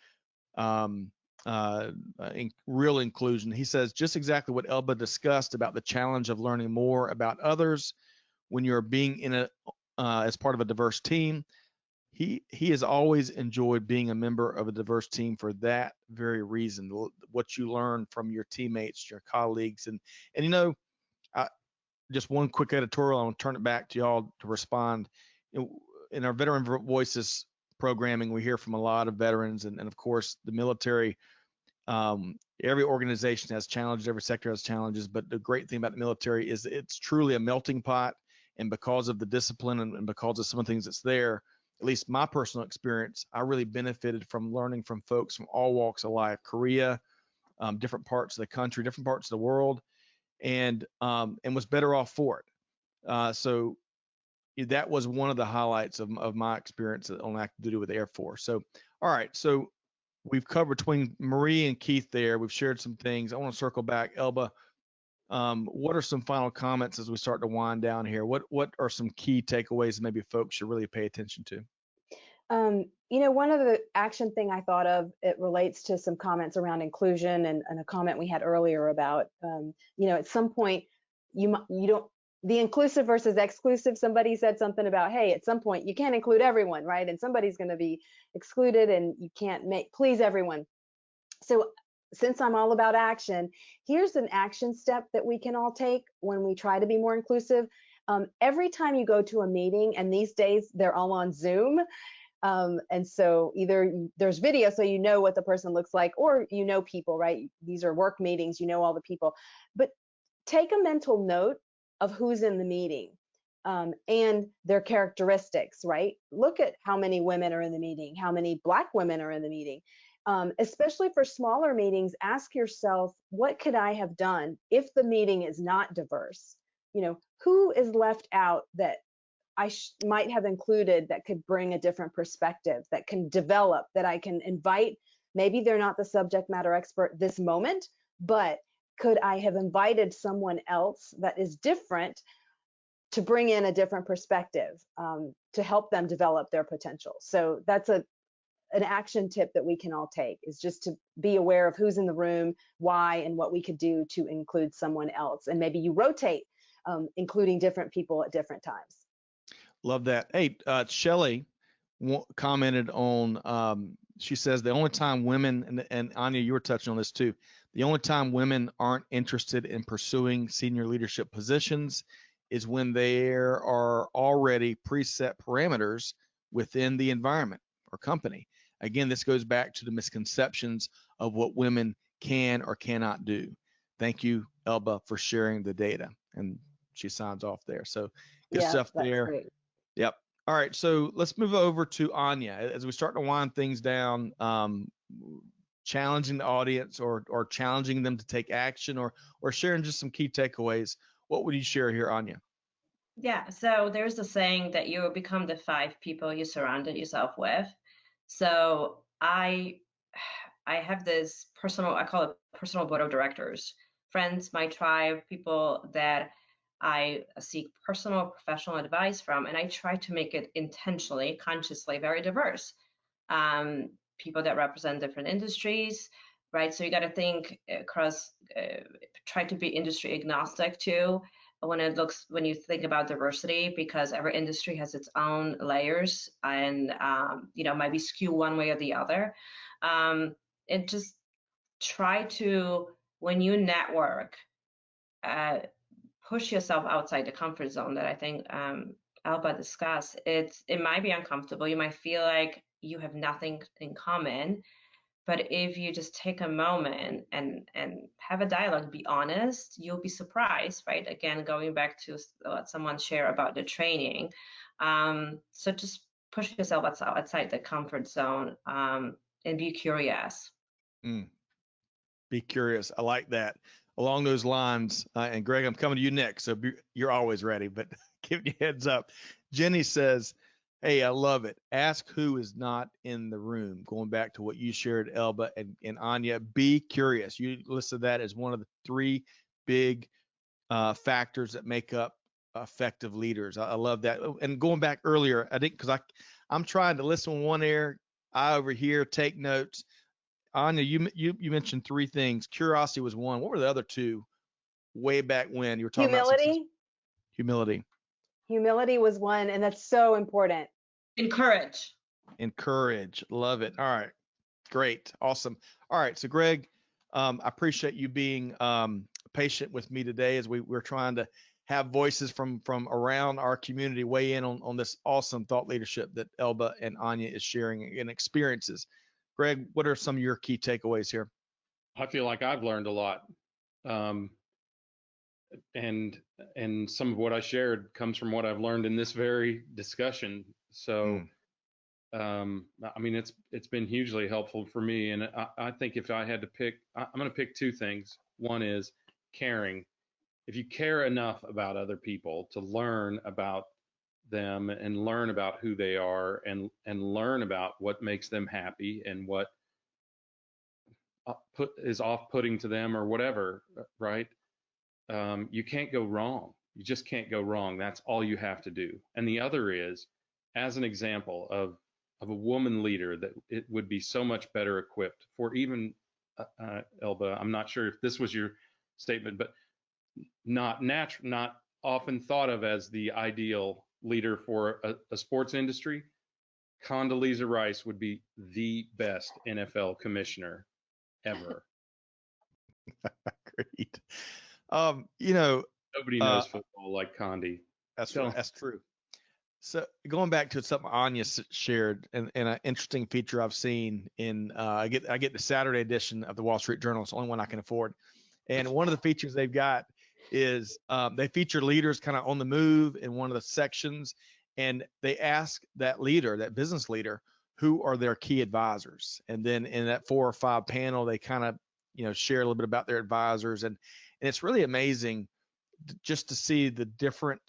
real inclusion. He says just exactly what Elba discussed about the challenge of learning more about others when you're being in as part of a diverse team. He has always enjoyed being a member of a diverse team for that very reason. What you learn from your teammates, your colleagues, and just one quick editorial. I want to turn it back to y'all to respond. In our Veteran Voices programming, we hear from a lot of veterans, and of course the military. Every organization has challenges, every sector has challenges, but the great thing about the military is it's truly a melting pot, and because of the discipline and because of some of the things that's there, at least my personal experience, I really benefited from learning from folks from all walks of life, Korea, different parts of the country, different parts of the world, and was better off for it. So that was one of the highlights of my experience on active duty with the Air Force. So, all right, so we've covered between Marie and Keith there. We've shared some things. I want to circle back. Elba, what are some final comments as we start to wind down here? What are some key takeaways that maybe folks should really pay attention to? One of the action thing I thought of, it relates to some comments around inclusion and a comment we had earlier about, at some point you don't, the inclusive versus exclusive, somebody said something about, hey, at some point you can't include everyone, right? And somebody's going to be excluded and you can't please everyone. So since I'm all about action, here's an action step that we can all take when we try to be more inclusive. Every time you go to a meeting, and these days they're all on Zoom, and so either there's video so you know what the person looks like, or people, right? These are work meetings, all the people. But take a mental note of who's in the meeting and their characteristics, right? Look at how many women are in the meeting, how many Black women are in the meeting. Especially for smaller meetings, ask yourself, what could I have done if the meeting is not diverse? Who is left out that I might have included that could bring a different perspective, that can develop, that I can invite? Maybe they're not the subject matter expert this moment, but could I have invited someone else that is different to bring in a different perspective to help them develop their potential? So that's an action tip that we can all take, is just to be aware of who's in the room, why, and what we could do to include someone else. And maybe you rotate including different people at different times. Love that. Hey, Shelley commented on, she says the only time women, and Anya, you were touching on this too, the only time women aren't interested in pursuing senior leadership positions is when there are already preset parameters within the environment or company. Again, this goes back to the misconceptions of what women can or cannot do. Thank you, Elba, for sharing the data. And she signs off there. So good stuff there. Great. Yep. All right. So let's move over to Anya as we start to wind things down, challenging the audience or challenging them to take action or sharing just some key takeaways. What would you share here, Anya? Yeah, so there's a saying that you will become the 5 people you surrounded yourself with. So I have this personal, I call it personal board of directors, friends, my tribe, people that I seek personal, professional advice from, and I try to make it intentionally, consciously very diverse. People that represent different industries, right? So you got to think across, try to be industry agnostic too. when you think about diversity, because every industry has its own layers and, might be skewed one way or the other. And just try to, when you network, push yourself outside the comfort zone that I think Alba discussed. It might be uncomfortable. You might feel like you have nothing in common, but if you just take a moment and have a dialogue, be honest, you'll be surprised, right? Again, going back to what someone shared about the training. So just push yourself outside the comfort zone, and be curious. Be curious. I like that. Along those lines, and Greg, I'm coming to you next, so you're always ready, but give you a heads up. Jenny says, hey, I love it. Ask who is not in the room. Going back to what you shared, Elba and Anya, be curious. You listed that as one of the 3 big factors that make up effective leaders. I love that. And going back earlier, I think because I'm trying to listen with one ear, I over here take notes. Anya, you mentioned 3 things. Curiosity was one. What were the other 2? Way back when you were talking about success? Humility. Humility was one, and that's so important. Encourage. Love it. All right. Great. Awesome. All right. So Greg, I appreciate you being patient with me today as we're trying to have voices from around our community weigh in on this awesome thought leadership that Elba and Anya is sharing and experiences. Greg, what are some of your key takeaways here? I feel like I've learned a lot. And some of what I shared comes from what I've learned in this very discussion. So, I mean, it's been hugely helpful for me. And I think if I had to pick, I'm going to pick 2 things. One is caring. If you care enough about other people to learn about them and learn about who they are and learn about what makes them happy and what is off-putting to them or whatever, right? You can't go wrong. You just can't go wrong. That's all you have to do. And the other is, as an example of a woman leader that it would be so much better equipped for, even Elba, I'm not sure if this was your statement, but not often thought of as the ideal leader for a sports industry. Condoleezza Rice would be the best NFL commissioner ever. Great. Nobody knows football like Condi. That's true. So going back to something Anya shared, and an interesting feature I've seen in I get the Saturday edition of the Wall Street Journal. It's the only one I can afford. And one of the features they've got is they feature leaders kind of on the move in one of the sections, and they ask that leader, that business leader, who are their key advisors. And then in that 4 or 5 panel, they kind of share a little bit about their advisors, and it's really amazing just to see the different,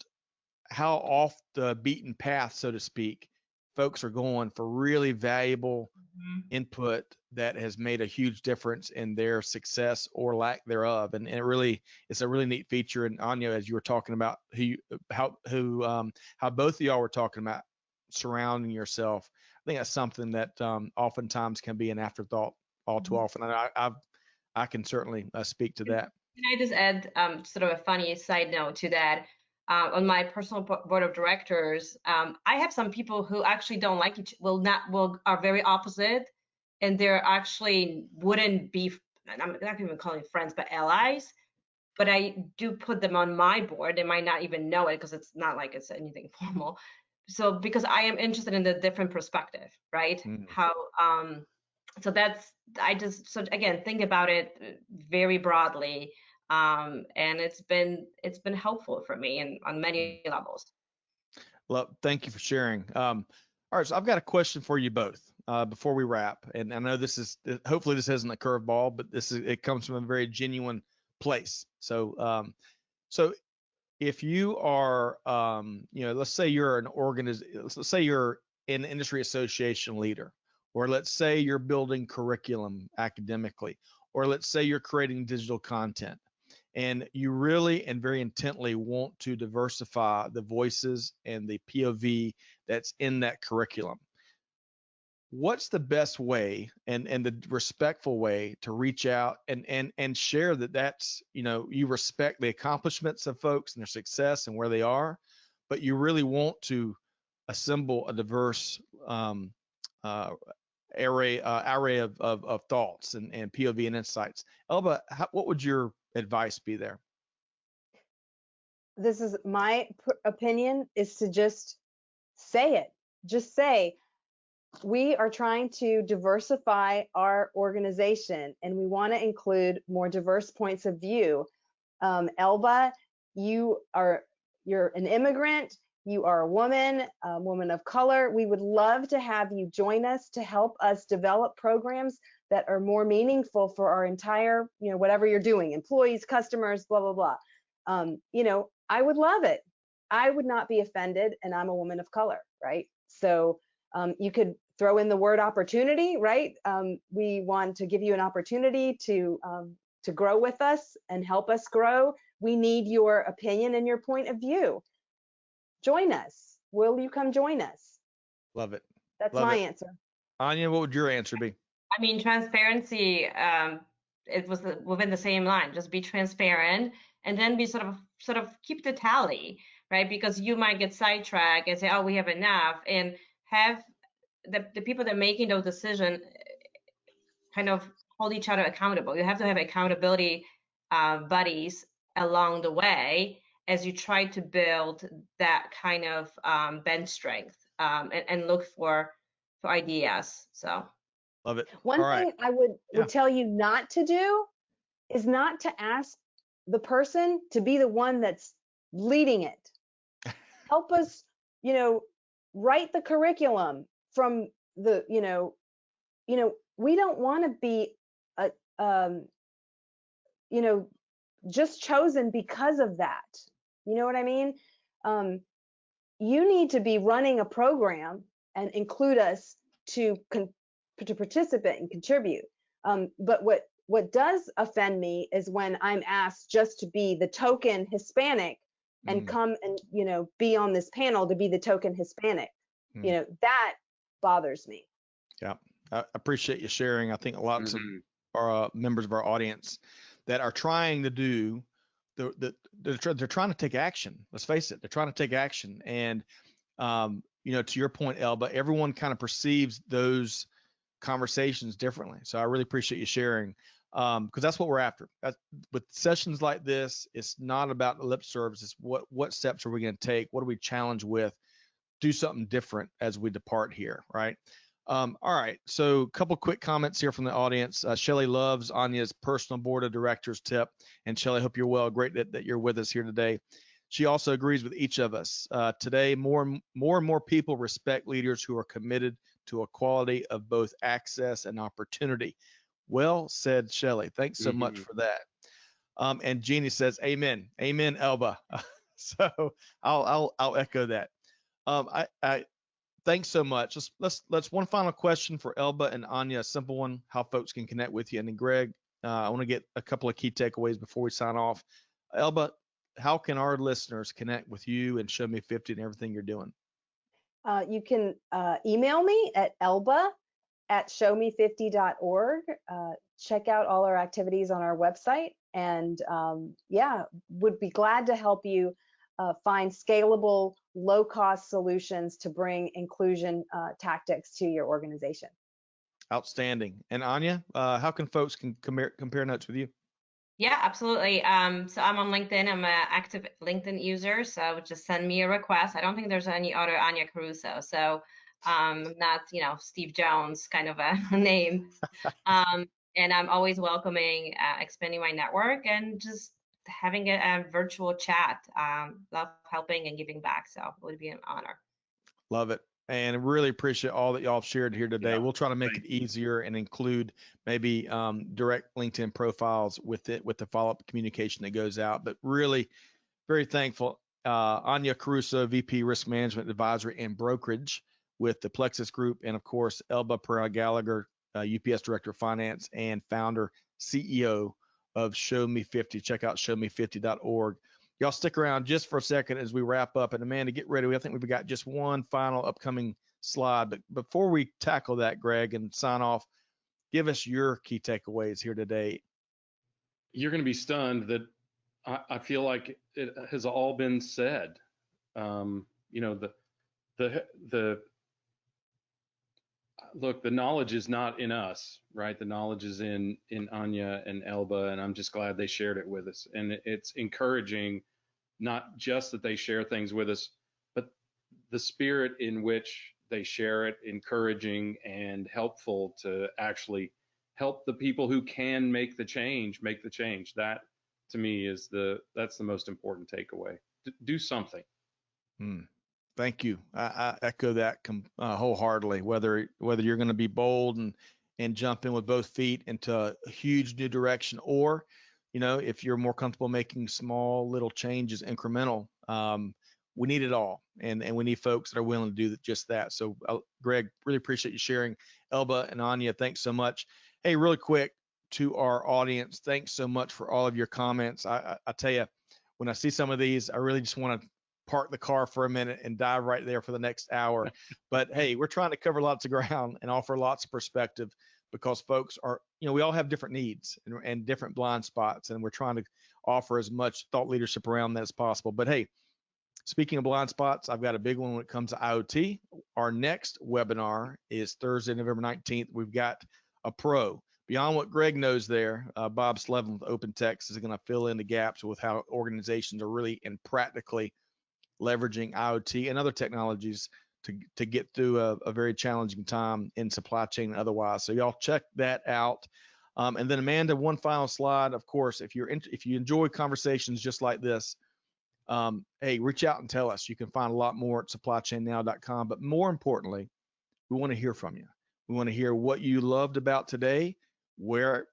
how off the beaten path, so to speak, folks are going for really valuable input that has made a huge difference in their success or lack thereof. And it's a really neat feature. And Anya, as you were talking about how both of y'all were talking about surrounding yourself, I think that's something that oftentimes can be an afterthought all too often. And I can certainly speak to that. Can I just add sort of a funny side note to that? On my personal board of directors, I have some people who actually don't like are very opposite, and they're actually wouldn't be, I'm not even calling friends, but allies. But I do put them on my board. They might not even know it because it's not like it's anything formal. So because I am interested in the different perspective, right? How so again, think about it very broadly. And it's been helpful for me and on many levels. Well, thank you for sharing. All right, so I've got a question for you both before we wrap. And I know hopefully this isn't a curveball, but it comes from a very genuine place. So if you are, let's say you're let's say you're an industry association leader, or let's say you're building curriculum academically, or let's say you're creating digital content, and you really and very intently want to diversify the voices and the POV that's in that curriculum. what's the best way and the respectful way to reach out and share that's, you respect the accomplishments of folks and their success and where they are, but you really want to assemble a diverse uh, array of thoughts and POV and insights. Elba, what would your advice be there? This is my opinion, is to just say it. Just say, we are trying to diversify our organization and we want to include more diverse points of view. Elba, you're an immigrant, you are a woman of color. We would love to have you join us to help us develop programs that are more meaningful for our entire, whatever you're doing, employees, customers, blah, blah, blah. I would love it. I would not be offended, and I'm a woman of color, right? So you could throw in the word opportunity, right? We want to give you an opportunity to grow with us and help us grow. We need your opinion and your point of view. Join us. Will you come join us? Love it. That's my answer. Anya, what would your answer be? I mean, transparency, it was within the same line. Just be transparent and then be sort of keep the tally, right? Because you might get sidetracked and say, oh, we have enough, and have the people that are making those decisions kind of hold each other accountable. You have to have accountability buddies along the way as you try to build that kind of bench strength and look for ideas. So love it. One thing I would tell you not to do is not to ask the person to be the one that's leading it. Help us, write the curriculum from the, we don't want to be, just chosen because of that. You know what I mean? You need to be running a program and include us to participate and contribute. But what does offend me is when I'm asked just to be the token Hispanic and come and, be on this panel to be the token Hispanic. That bothers me. Yeah, I appreciate you sharing. I think lots of our members of our audience that are trying to do they're trying to take action. Let's face it, they're trying to take action. And to your point, Elba, everyone kind of perceives those conversations differently. So I really appreciate you sharing, because that's what we're after. With sessions like this, it's not about the lip service. It's what steps are we going to take? What are we challenged with? Do something different as we depart here, right? All right. So a couple quick comments here from the audience. Shelly loves Anya's personal board of directors tip. And Shelly, hope you're well. Great that you're with us here today. She also agrees with each of us. Today, more and more people respect leaders who are committed to equality of both access and opportunity. Well said, Shelly. Thanks so much for that. And Jeannie says, "Amen, amen, Elba." So I'll echo that. Thanks so much. Let's one final question for Elba and Anya, a simple one, how folks can connect with you. And then Greg, I want to get a couple of key takeaways before we sign off. Elba, how can our listeners connect with you and Show Me 50 and everything you're doing? You can email me at elba@showme50.org. Check out all our activities on our website, and would be glad to help you find scalable, low-cost solutions to bring inclusion tactics to your organization. Outstanding. And Anya, how can folks compare notes with you? Yeah, absolutely. So I'm on LinkedIn. I'm an active LinkedIn user, so just send me a request. I don't think there's any other Anya Caruso, so not, Steve Jones kind of a name. And I'm always welcoming, expanding my network and just having a virtual chat. Love helping and giving back, so it would be an honor. Love it. And really appreciate all that y'all have shared here today. Yeah, we'll try to make it easier and include maybe direct LinkedIn profiles with the follow-up communication that goes out. But really very thankful. Anya Caruso, VP Risk Management Advisory and Brokerage with the Plexus Group. And of course, Elba Pereira Gallagher, UPS Director of Finance and founder, CEO of Show Me 50. Check out showme50.org. Y'all stick around just for a second as we wrap up. And Amanda, get ready. I think we've got just one final upcoming slide. But before we tackle that, Greg, and sign off, give us your key takeaways here today. You're going to be stunned that I feel like it has all been said. Look, the knowledge is not in us, right? The knowledge is in Anya and Elba, and I'm just glad they shared it with us. And it's encouraging, not just that they share things with us, but the spirit in which they share it, encouraging and helpful to actually help the people who can make the change. That, to me, that's the most important takeaway. Do something. Thank you. I echo that wholeheartedly. Whether you're going to be bold and jump in with both feet into a huge new direction, or if you're more comfortable making small little changes, incremental, we need it all, and we need folks that are willing to do just that. So, Greg, really appreciate you sharing. Elba and Anya, thanks so much. Hey, really quick to our audience, thanks so much for all of your comments. I tell you, when I see some of these, I really just want to park the car for a minute and dive right there for the next hour. But hey, we're trying to cover lots of ground and offer lots of perspective, because folks are, we all have different needs and different blind spots, and we're trying to offer as much thought leadership around that as possible. But hey, speaking of blind spots, I've got a big one when it comes to IoT. Our next webinar is Thursday, November 19th. We've got a pro. Beyond what Greg knows there, Bob Slevin with OpenText is going to fill in the gaps with how organizations are really and practically leveraging IoT and other technologies to get through a very challenging time in supply chain and otherwise. So y'all check that out. And then Amanda, one final slide. Of course, if you enjoy conversations just like this, hey, reach out and tell us. You can find a lot more at supplychainnow.com. But more importantly, we want to hear from you. We want to hear what you loved about today, where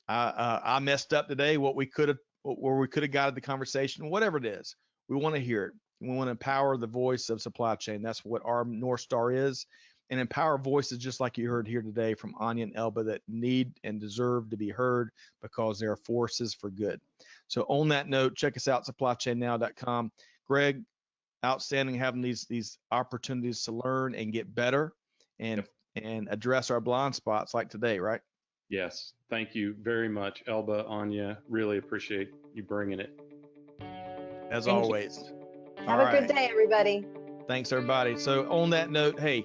I messed up today, where we could have guided the conversation, whatever it is. We want to hear it. We want to empower the voice of supply chain. That's what our North Star is. And empower voices just like you heard here today from Anya and Elba that need and deserve to be heard because they are forces for good. So on that note, check us out, supplychainnow.com. Greg, outstanding having these opportunities to learn and get better and address our blind spots like today, right? Yes. Thank you very much, Elba, Anya. Really appreciate you bringing it. As Thank always. You. Have a good day, everybody. Thanks, everybody. So on that note, hey,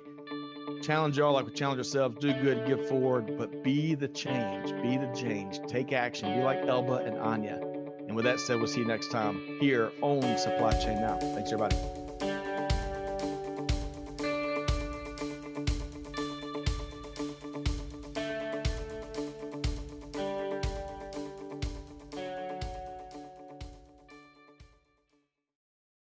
challenge y'all like we challenge ourselves. Do good, give forward, but be the change. Be the change. Take action. Be like Elba and Anya. And with that said, we'll see you next time here on Supply Chain Now. Thanks, everybody.